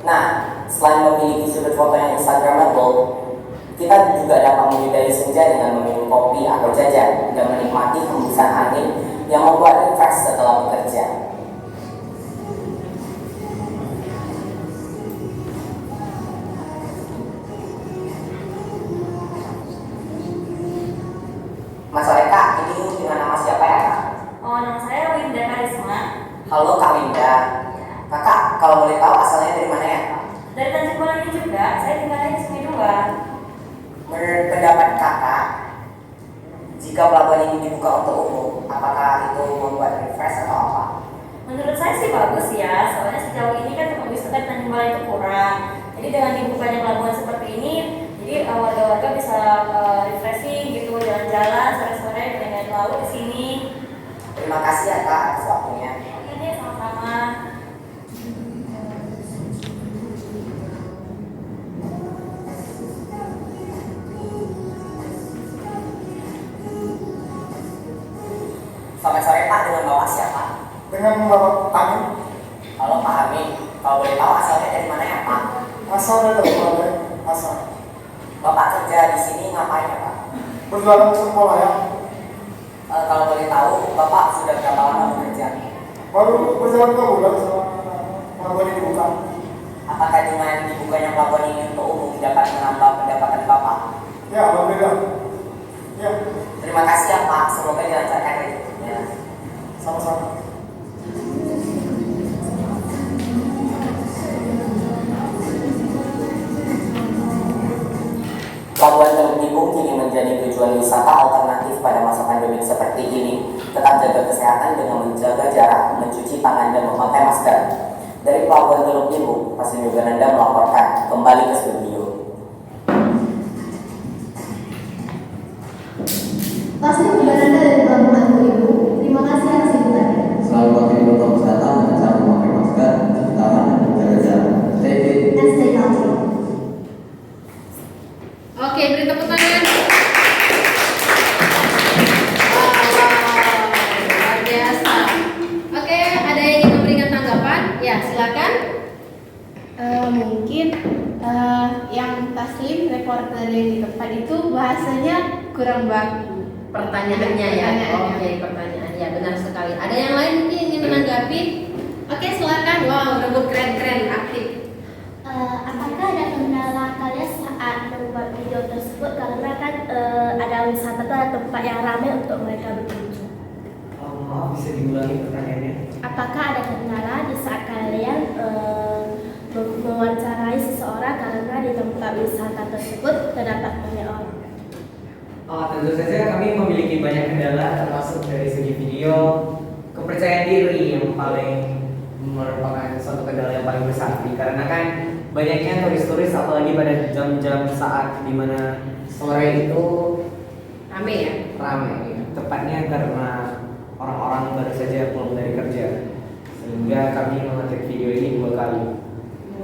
Nah, selain memiliki sudut foto yang instagramable, kita juga dapat menyudahi senja dengan meminum kopi atau jajan dan menikmati hembusan angin yang membuat refresh setelah bekerja. Mas sore Kak, ini dengan nama siapa ya Kak? Oh, nama saya Winda Karisma. Halo Kak Winda. Kakak, kalau boleh tahu asalnya dari mana ya? Dari Tanjung Balai juga, saya tinggalnya di sini dua. Menurut pendapat Kakak, jika pelabuhan ini dibuka untuk umum, apakah itu membuat refresh atau apa? Menurut saya sih bagus ya, soalnya sejauh ini kan tempat wisata di Tanjung Balai itu kurang. Jadi dengan dibukanya pelabuhan seperti ini, jadi warga-warga bisa refreshing gitu, jalan-jalan sore-sore dengan laut di sini. Terima kasih ya Kak atas waktunya. Oke deh, sama-sama. Selamat sore Pak, dengan Bapak siapa? Dengan Bapak Amin. Halo Pak Amin, kalau boleh tahu asalnya dari mana ya Pak? Asal dari Balai, asal. Bapak kerja di sini ngapain ya Pak? Berjualan sekolah ya. Kalau boleh tahu, Bapak sudah berapa lama bekerja? Baru berjalan 2 bulan setelah pelabuhan ini dibuka. Apakah dengan dibukanya pelabuhan ini untuk umum dapat menambah pendapatan Bapak? Ya, alhamdulillah. Ya, Terima kasih ya Pak, semoga dilancarkan rezekinya. sama-sama. Pelabuhan Teluk Nibung kini menjadi tujuan wisata alternatif pada masa pandemi seperti ini. Tetap jaga kesehatan dengan menjaga jarak, mencuci tangan, dan memakai masker. Dari Pelabuhan Teluk Nibung, Pasien Yogananda melaporkan kembali ke studio. Pasien Yogananda dari Pelabuhan Selibu, terima kasih atas liputannya. Selalu patuhi protokol kesehatan dengan cara memakai masker, cuci tangan, dan menjaga jarak. Stay fit. And stay healthy. Oke, beri tepuk tangan. Luar biasa. Oke, ada yang ingin memberikan tanggapan? Ya, silakan. Mungkin yang Taslim reporter yang di tempat itu bahasanya kurang baku. Pertanyaannya ya. Pertanyaannya. Oke, pertanyaan ya, benar sekali. Ada yang lain mungkin ingin menanggapi? Oke, silakan. Wow, rebut keren-keren, aktif. Apakah ada kendala kalian saat membuat video tersebut karena kan ada wisata atau ada tempat yang ramai untuk mereka berkunjung? Maaf, bisa diulangi pertanyaannya? Apakah ada kendala di saat kalian mewawancarai seseorang karena di tempat wisata tersebut terdapat banyak orang? Tentu saja kami memiliki banyak kendala termasuk dari segi video, kepercayaan diri yang paling merupakan suatu kendala yang paling besar dikarenakan banyaknya turis-turis apalagi pada jam-jam saat dimana sore itu Rame ya? ramai. Tepatnya karena orang-orang baru saja pulang dari kerja, sehingga kami mengetik video ini 2 kali.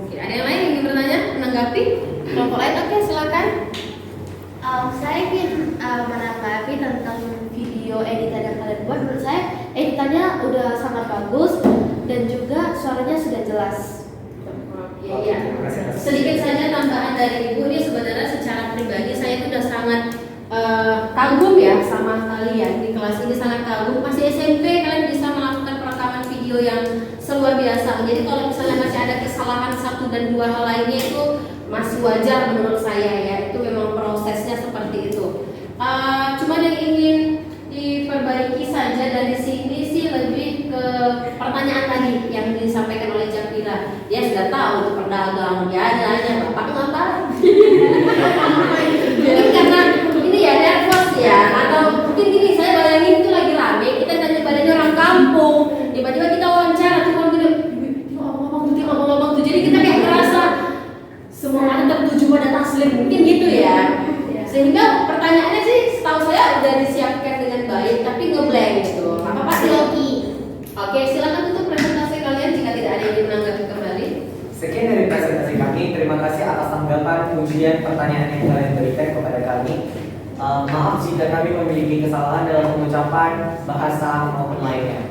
Oke, ada yang lain yang ingin bertanya, menanggapi? Kelompok lain, oke silakan. Saya ingin menanggapi tentang video editan yang kalian buat. Menurut saya editannya udah sangat bagus dan juga suaranya sudah jelas. Iya. Sedikit saja tambahan dari Ibu, ini sebenarnya secara pribadi saya itu udah sangat kagum ya sama kalian di kelas ini, sangat kagum. Masih SMP kalian bisa melakukan perekaman video yang seluar biasa. Jadi kalau misalnya masih ada kesalahan 1 dan 2 hal lainnya itu masih wajar menurut saya ya. Itu memang prosesnya seperti itu. Cuman yang ingin diperbaiki saja dari sini sih lebih ke pertanyaan tadi yang disampaikan oleh Japila. Dia sudah tahu itu pedagang, dia ada aja bapak ngapa? Mungkin karena ini ya nervous ya, atau mungkin gini saya bayangin itu lagi rame, kita tanya badannya orang kampung, tiba-tiba kita wawancara tuh orang bilang, ngomong tuh, jadi kita kayak ngerasa semua orang tertuju pada taslim, mungkin gitu ya. Sehingga pertanyaannya sih setahu saya udah disiapkan dengan baik, tapi ngeblank gitu. Apa Pak Siloki? Oke, silakan tutup presentasi kalian jika tidak ada yang ingin menanggapi kembali. Sekian dari presentasi kami. Terima kasih atas tanggapan, pujian, pertanyaan yang kalian berikan kepada kami. Maaf jika kami memiliki kesalahan dalam pengucapan, bahasa maupun lainnya.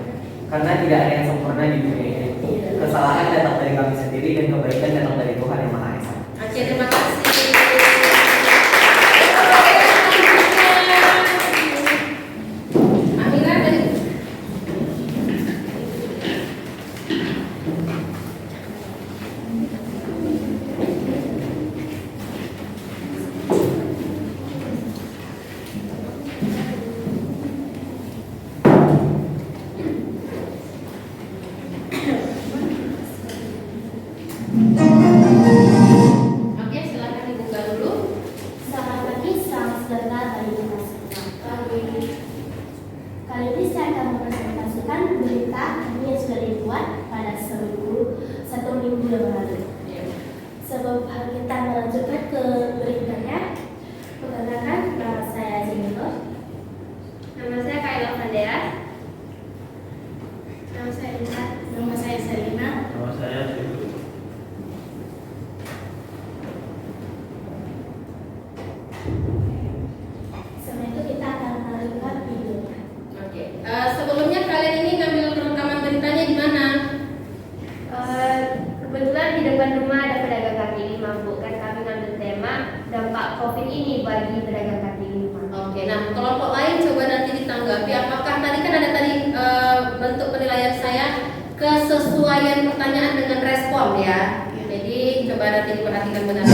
Karena tidak ada yang sempurna di dunia ini. Kesalahan datang dari kami sendiri dan kebaikan datang dari Tuhan Yang Maha Esa. Oke, terima kasih. Amira tadi. Oke, silakan dibuka dulu. Selamat pagi, salam sejahtera bagi kita semua. Kali ini saya akan mempresentasikan berita yang sudah dibuat pada 1 minggu yang lalu. Sebelum kita melanjutkan ke beritanya, perkenalkan nama saya Jennifer. Nama saya Kayla Vandera. Nama saya Intan. Nama saya Selina. Nama saya Sibu. Setelah itu kita akan melihat videonya. Oke. Sebelumnya kalian ini ngambil rekaman beritanya di mana? Kebetulan di depan rumah ada pedagang kaki lima, Bu. Kan kami ngambil tema dampak COVID ini bagi pedagang kaki lima. Oke, nah kelompok lain coba nanti ditanggapi. Apakah tadi kan ada tadi bentuk penilaian saya kesesuaian pertanyaan dengan respon ya. Jadi coba nanti diperhatikan benar.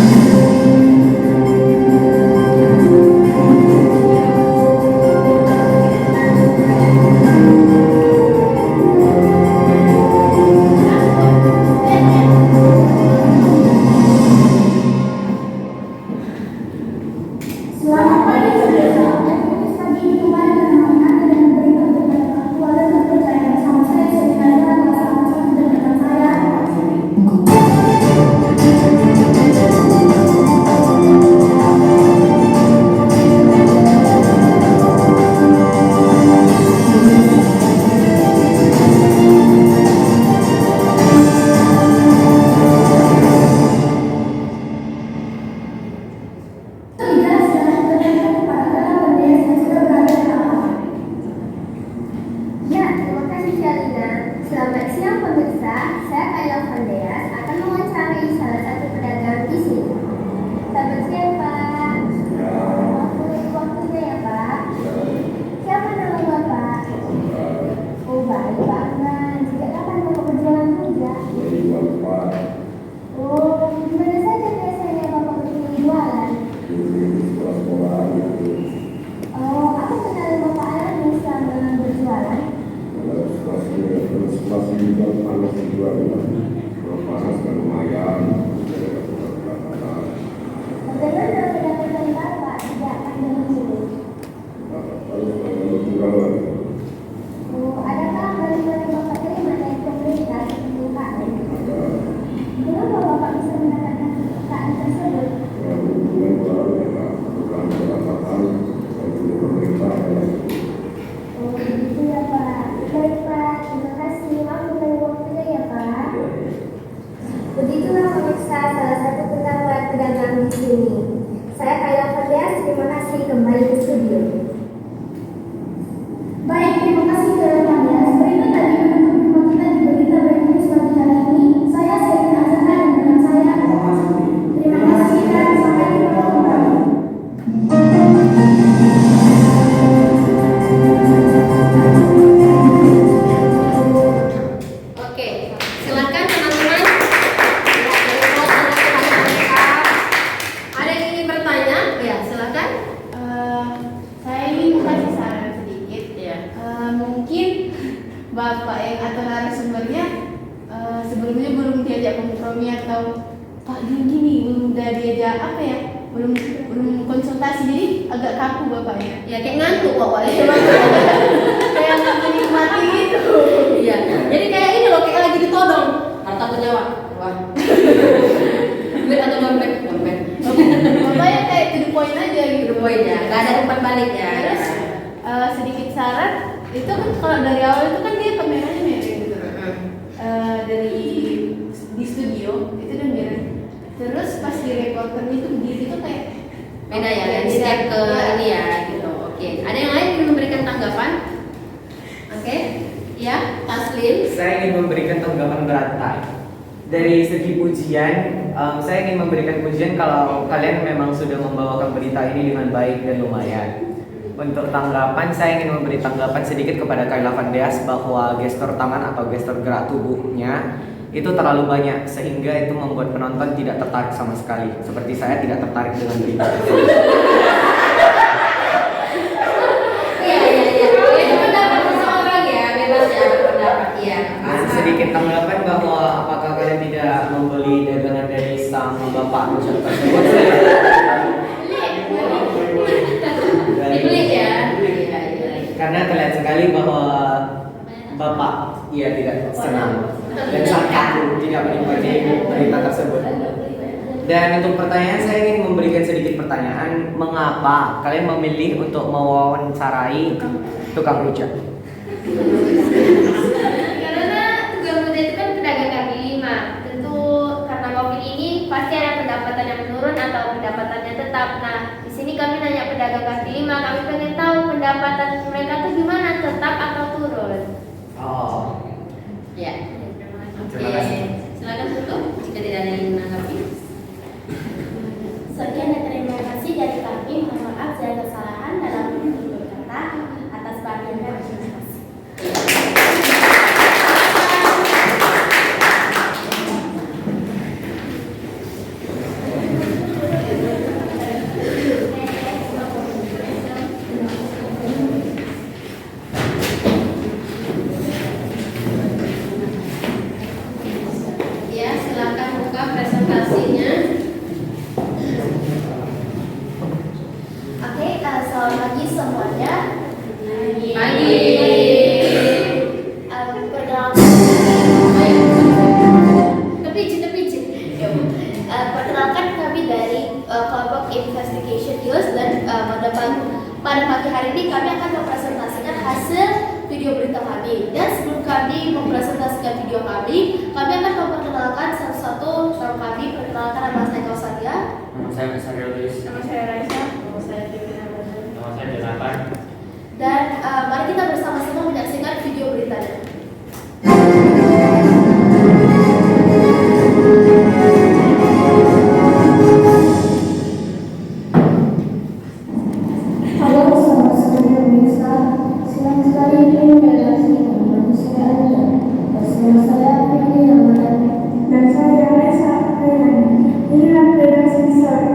Selamat pagi saudara. Pagi ini kembali bersama Anda dengan berita aktual dan terpercaya bersama saya Selina dan rekan saya. Ya, terima kasih Shalina. Selamat siang pemirsa, saya Kayla Vandeas akan mewawancarai salah satu pedagang di sini. Selamat siang Pak. Waktunya ya Pak. Siapa nama Bapak? Oh baik Pak Adnan. Sejak kapan Bapak berjualan juga? Oh, di mana saja biasanya Bapak berjualan? Oh, aku kenal Bapak Adnan selama berjualan. Bagaimana pendapatan Bapak sejak pandemi ini? Oh, adakah bantuan yang Bapak terima dari pemerintah seperti UKM? Kenapa Bapak bisa mendapat ini. Saya Kayla Ferdias, terima kasih kembali ke studio. Baik, terima kasih Kayla Ferdias. Berikut tadi menutup jumpa kita di berita breaking news pagi hari ini. Saya Selin Azhar dan dengan saya. Terima kasih dan sampai jumpa kembali. Oke, silakan teman-teman. Ada yang ingin bertanya? Ya, silakan. Saya ingin kasih saran sedikit. Ya. Mungkin bapak yang atau narasumbernya sebelumnya belum diajak kompromi atau Pak gini belum udah diajak apa ya, belum konsultasi, jadi agak kaku bapaknya. Ya, kayak ngantuk bapaknya. Kayak nggak menikmati gitu. Iya. Jadi kayak ini loh, kayak lagi ditodong. Harta penyawa. Wah. Duit atau dompet? Dompet. Bapaknya kayak to the point aja gitu. Poinnya, nggak ada umpan balik ya. Terus sedikit saran, itu kan kalau dari awal itu kan dia kameranya mirip gitu. Dari di studio itu udah mirip. Terus pas di reporternya itu berdiri tuh kayak Beda ya, landscape ke ini ya gitu. Oke. Ada yang lain yang memberikan tanggapan? Oke. Ya, Taslim. Saya ingin memberikan tanggapan berantai. Dari segi pujian, saya ingin memberikan pujian kalau kalian memang sudah membawakan berita ini dengan baik dan lumayan. Untuk tanggapan, saya ingin memberi tanggapan sedikit kepada Kayla Ferdias bahwa gestur tangan atau gestur gerak tubuhnya itu terlalu banyak sehingga itu membuat penonton tidak tertarik sama sekali. Seperti saya tidak tertarik dengan berita. Iya. Itu pendapat seseorang ya, bebas ya berpendapat ya. Dan sedikit tanggapan bahwa apakah kalian tidak membeli dagangan dari sang bapak Musyad tersebut? Dibeli ya. Iya. Karena terlihat sekali bahwa bapak tidak senang dan sangat kaku tidak menikmati berita tersebut. Dan untuk pertanyaan, saya ingin memberikan sedikit pertanyaan. Mengapa kalian memilih untuk mewawancarai tukang rujak? Karena tukang rujak itu kan pedagang kaki lima. Tentu karena COVID ini pasti ada pendapatan yang menurun atau pendapatannya tetap. Nah, di sini kami nanya pedagang kaki lima, kami pengen tahu pendapatan mereka tuh gimana, tetap atau turun. Oh, Ya. terima kasih. Silakan tutup jika tidak ada yang menanggapi. Sekian dan terima kasih dari kami. Mohon maaf segala kesalahan dalam menutur kata atas perhatian kami. Terima kasih. Ya, silakan buka presentasinya. Oke, selamat pagi semuanya. Pagi. Terpijit. Perkenalkan kami dari kelompok Investigation News dan pada pagi hari ini kami akan mempresentasikan hasil video berita kami. Dan sebelum kami mempresentasikan video kami akan memperkenalkan satu-satu kami. Perkenalkan nama saya Kausadia. Nama saya Besaryo Luis. Nama saya Raisa. Nama saya Devina Bazan. Nama saya Jonathan. Dan mari kita bersama-sama menyaksikan video beritanya. Halo, selamat sore pemirsa. Senang sekali ini redaksi membantu saya Anda. Bersama saya Vicky Ramadan dan saya Raisa Renani. Inilah redaksi sore.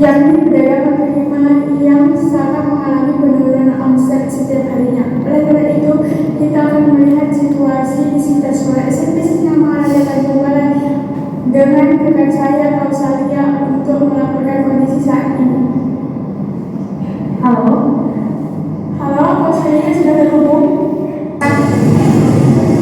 yakni pedagang kaki lima yang sangat mengalami penurunan omset setiap harinya. Oleh karena itu, kita akan melihat situasi di sekitar sekolah SMP Singamangaraja Tanjung Balai dengan rekan saya Kausalia untuk melaporkan kondisi saat ini. Halo, Kausalia sudah terhubung.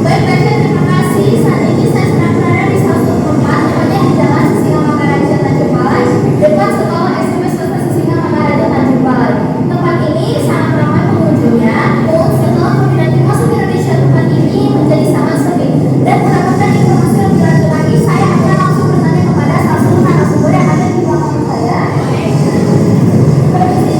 Baik, terima kasih. Saat ini saya sedang berada di salah satu tempat, tepatnya di Jalan Sisingamangaraja Tanjung Balai, depan sekolah SMP Swasta Sisingamangaraja Tanjung Balai. Tempat ini sangat ramai pengunjungnya, namun setelah COVID-19 masuk ke Indonesia, tempat ini menjadi sangat sepi. Dan mendapatkan informasi lebih lanjut lagi, saya akan langsung bertanya kepada salah satu narasumber yang ada di belakang saya. Permisi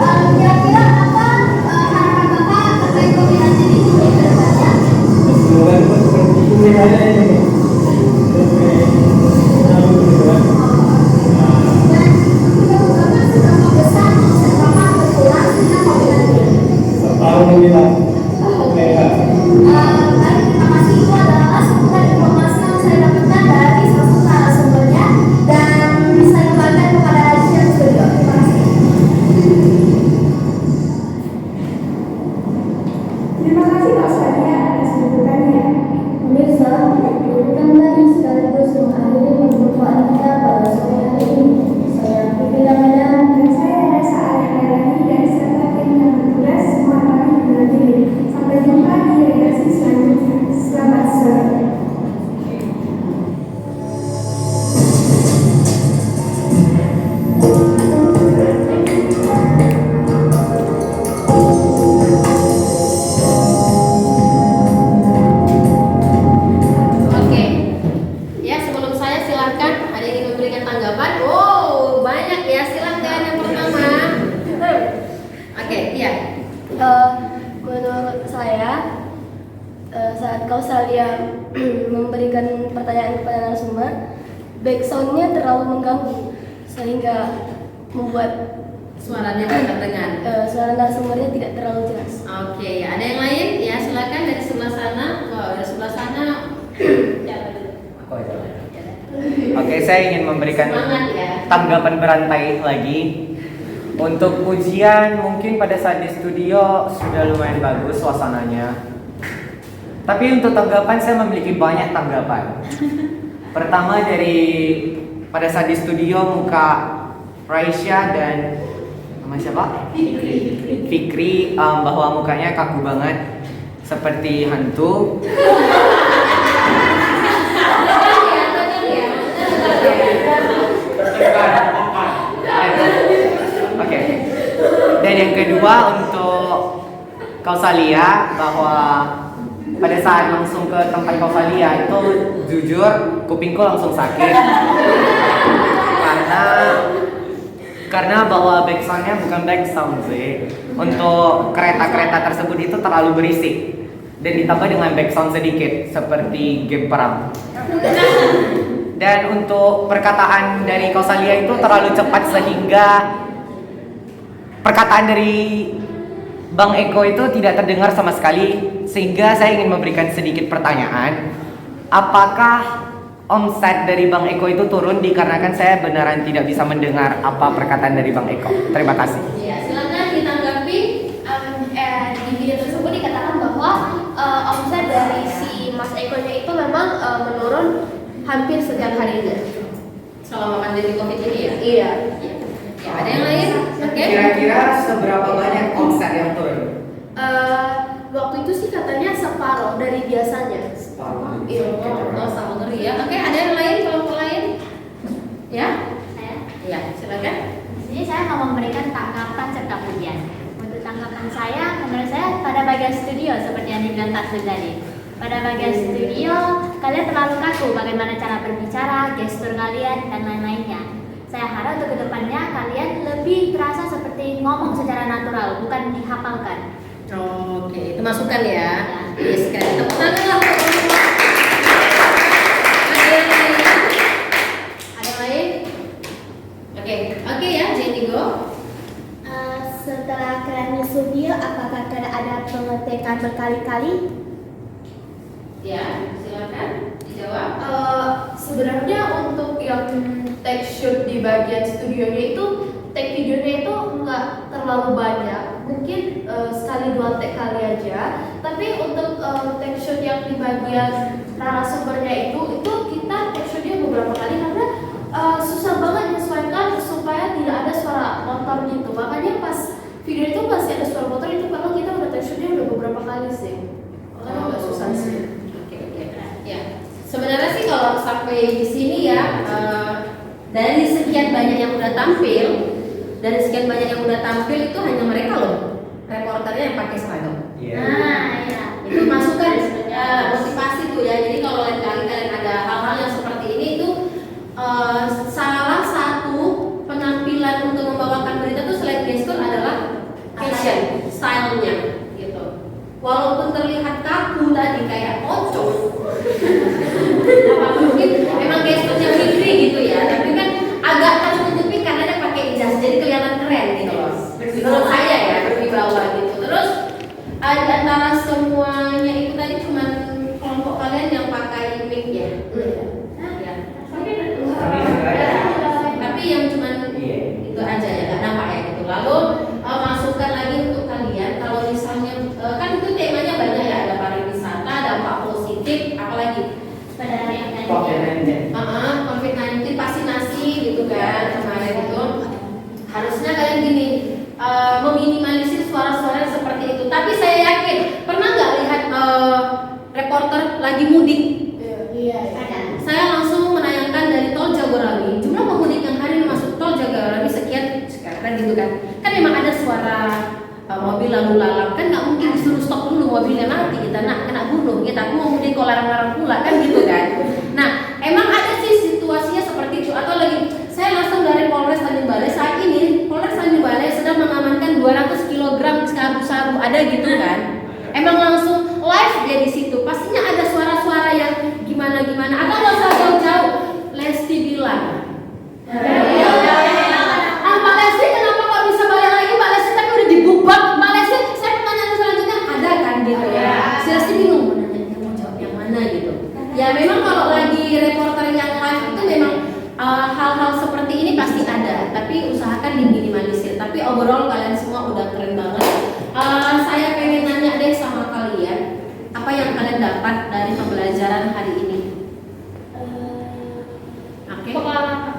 Pak, kira-kira apa harapan Bapak terkait COVID-19 ini ke depannya? Terima kasih Kausalia atas liputannya. Pemirsa, liputan tadi sekaligus mengakhiri perjumpaan kita pada sore hari ini. Saya Vivi Ramadan. Dan saya Nesa Ariani dari serta tim yang bertugas semua kami undur diri. Sampai jumpa di redaksi selanjutnya. Selamat sore. Oke, ya sebelum saya silakan ada yang ingin memberikan tanggapan. Wow, banyak ya, silakan yang pertama. Oke, iya. Menurut saya, saat Kausalia memberikan pertanyaan kepada narasumber, backsoundnya terlalu mengganggu sehingga membuat Suaranya tidak terdengar. suara narasumbernya tidak terlalu jelas. Oke, ya ada yang lain? Ya silakan dari sebelah sana. Wow, dari sebelah sana. Aku aja. Oke, saya ingin memberikan Semangat ya. tanggapan berantai lagi. Untuk ujian mungkin pada saat di studio sudah lumayan bagus suasananya. Tapi untuk tanggapan saya memiliki banyak tanggapan. Pertama dari pada saat di studio muka Raisya dan nama siapa? Fikri bahwa mukanya kaku banget seperti hantu. Oke. Dan yang kedua untuk Kausalia, bahwa pada saat langsung ke tempat Kausalia itu jujur kupingku langsung sakit karena bahwa backsoundnya bukan backsound sih. Untuk kereta-kereta tersebut itu terlalu berisik dan ditambah dengan backsound sedikit seperti game perang. Dan untuk perkataan dari Kausalia itu terlalu cepat sehingga perkataan dari Bang Eko itu tidak terdengar sama sekali, sehingga saya ingin memberikan sedikit pertanyaan. Apakah omset dari Bang Eko itu turun dikarenakan saya beneran tidak bisa mendengar apa perkataan dari Bang Eko? Terima kasih. Ya, silakan ditanggapi. Di video tersebut dikatakan bahwa omset dari si Mas Eko-nya itu memang menurun hampir setiap harinya Selama pandemi COVID ini ya? Iya. Ya, ada yang lain? Oke. Kira-kira seberapa banyak omset yang turun? Waktu itu sih katanya separuh dari biasanya. Separuh. Iya. Oh, sama ngeri ya. Oke, ada yang lain? Kelompok lain? Ya? Saya, Ya, silakan. di sini saya mau memberikan tanggapan serta pujian. Untuk tanggapan saya, menurut saya pada bagian studio seperti yang dibilang Taslim tadi. Pada bagian studio, kalian terlalu kaku bagaimana cara berbicara, gestur kalian, dan lain-lainnya. Saya harap untuk kedepannya kalian lebih terasa seperti ngomong secara natural, bukan dihafalkan. Oke, itu masukan ya. Yes, keren. Tepuk tangan lah. Ada yang lain? Oke ya, Jenny go. Setelah kalian nyusun dia, apakah kalian ada pengetekan berkali-kali? Ya, silakan dijawab. Sebenarnya untuk yang take shoot di bagian studionya itu, take videonya itu nggak terlalu banyak, mungkin sekali 2 take kali aja. Tapi untuk take shoot yang di bagian narasumbernya itu kita take shootnya beberapa kali karena susah banget menyesuaikan supaya tidak ada suara motor gitu. Makanya pas video itu masih ada suara motor itu karena kita udah take shootnya udah beberapa kali sih. Makanya agak susah sih. Ya, sebenarnya sih kalau sampai di sini ya, dari sekian banyak yang udah tampil, itu hanya mereka loh, reporternya yang pakai seragam. Nah, ya. Itu masukan motivasi tuh ya. Jadi kalau lain kali kalian ada hal-hal yang seperti ini itu salah satu penampilan untuk membawakan berita tuh selain gestur adalah fashion, stylenya gitu. Walaupun terlihat kaku tadi kayak pocong, mungkin memang gesturnya Fikri gitu ya, tapi kan agak tertutupi karena dia pakai jas, jadi kelihatan keren gitu loh. Menurut saya ya, berwibawa gitu. Terus antara semuanya itu tadi cuman kelompok kalian yang pakai mic ya. Ya. Tapi yang cuman itu aja ya, nggak nampak ya gitu. Lalu masukkan lagi untuk kalian kalau misalnya kan itu temanya banyak ya, ada pariwisata, dampak positif, apalagi COVID-19 vaksinasi gitu kan kemarin itu. Harusnya kalian gini, meminimalisir suara-suara seperti itu. Tapi saya yakin pernah nggak lihat reporter lagi mudik? Iya. Saya langsung menayangkan dari Tol Jagorawi. Jumlah pemudik yang hari ini masuk Tol Jagorawi sekian gitu kan. Kan memang ada suara mobil lalu lalang, kan nggak mungkin disuruh stop dulu mobilnya, nanti kita kena bunuh, kita mau mudik kok larang-larang pula kan gitu kan. Nah emang ada sih situasinya seperti itu. Atau lagi saya langsung dari Polres Tanjung Balai, saat ini Polres Tanjung Balai sedang mengamankan 200 kg sabu-sabu ada gitu kan. Emang langsung live dia di situ, pastinya ada suara-suara yang gimana-gimana. Atau nggak usah jauh-jauh, Lesti bilang Mbak Lesti kenapa kok bisa balik lagi? Mbak Lesti tapi udah dibubak. Mbak Lesti, saya pertanyaan selanjutnya ada kan gitu ya. Si Lesti bingung mau nanya, mau jawab yang mana gitu. Ya memang kalau lagi reporter yang live itu memang hal-hal seperti ini pasti ada, tapi usahakan diminimalisir. Tapi overall kalian semua udah keren banget. Saya pengen nanya deh sama kalian, apa yang kalian dapat dari pembelajaran hari ini?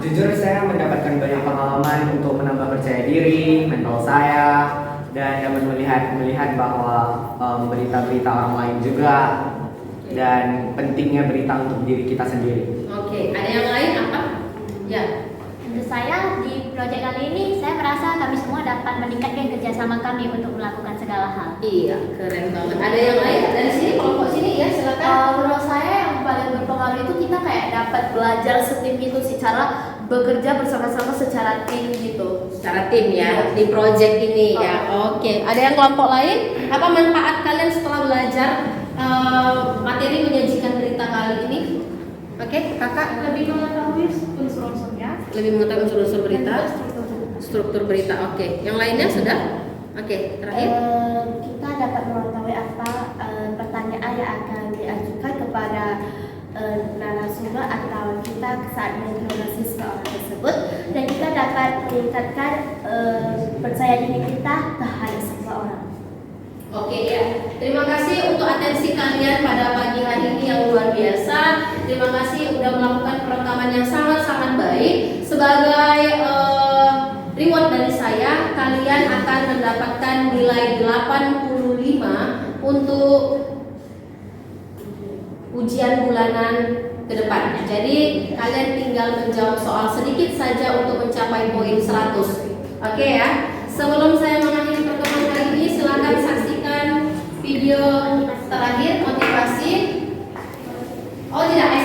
Jujur saya mendapatkan banyak pengalaman untuk menambah percaya diri, mental saya, dan dapat melihat bahwa berita-berita orang lain juga, dan pentingnya berita untuk diri kita sendiri. Oke, ada yang lain apa? Ya. Untuk saya di proyek kali ini saya merasa kami semua dapat meningkatkan kerjasama kami untuk melakukan segala hal. Iya, keren banget. Ada yang lain dari sini, kelompok sini ya, silakan. Menurut saya yang paling berpengaruh itu kita kayak dapat belajar setim itu secara bekerja bersama-sama secara tim gitu. Secara tim ya, di project ini ya. Oke, ada yang kelompok lain? Apa manfaat kalian setelah belajar materi menyajikan berita kali ini? Oke, kakak Lebih mengetahui unsur-unsurnya. lebih mengetahui unsur-unsur berita, struktur berita. Oke, yang lainnya sudah? Oke, terakhir. Kita dapat mengetahui apa pertanyaan yang akan diajukan kepada narasumber atau kita saat menginterogasi seseorang tersebut, dan kita dapat meningkatkan percaya diri kita terhadap seseorang. Oke ya, terima kasih untuk atensi kalian pada pagi hari ini yang luar biasa. Terima kasih sudah melakukan perekaman yang sangat-sangat baik. Sebagai reward dari saya, kalian akan mendapatkan nilai 85 untuk ujian bulanan ke depan. Jadi kalian tinggal menjawab soal sedikit saja untuk mencapai poin 100. Oke ya. Sebelum saya mengakhiri pertemuan kali ini, silakan saksikan video terakhir motivasi. Oh tidak.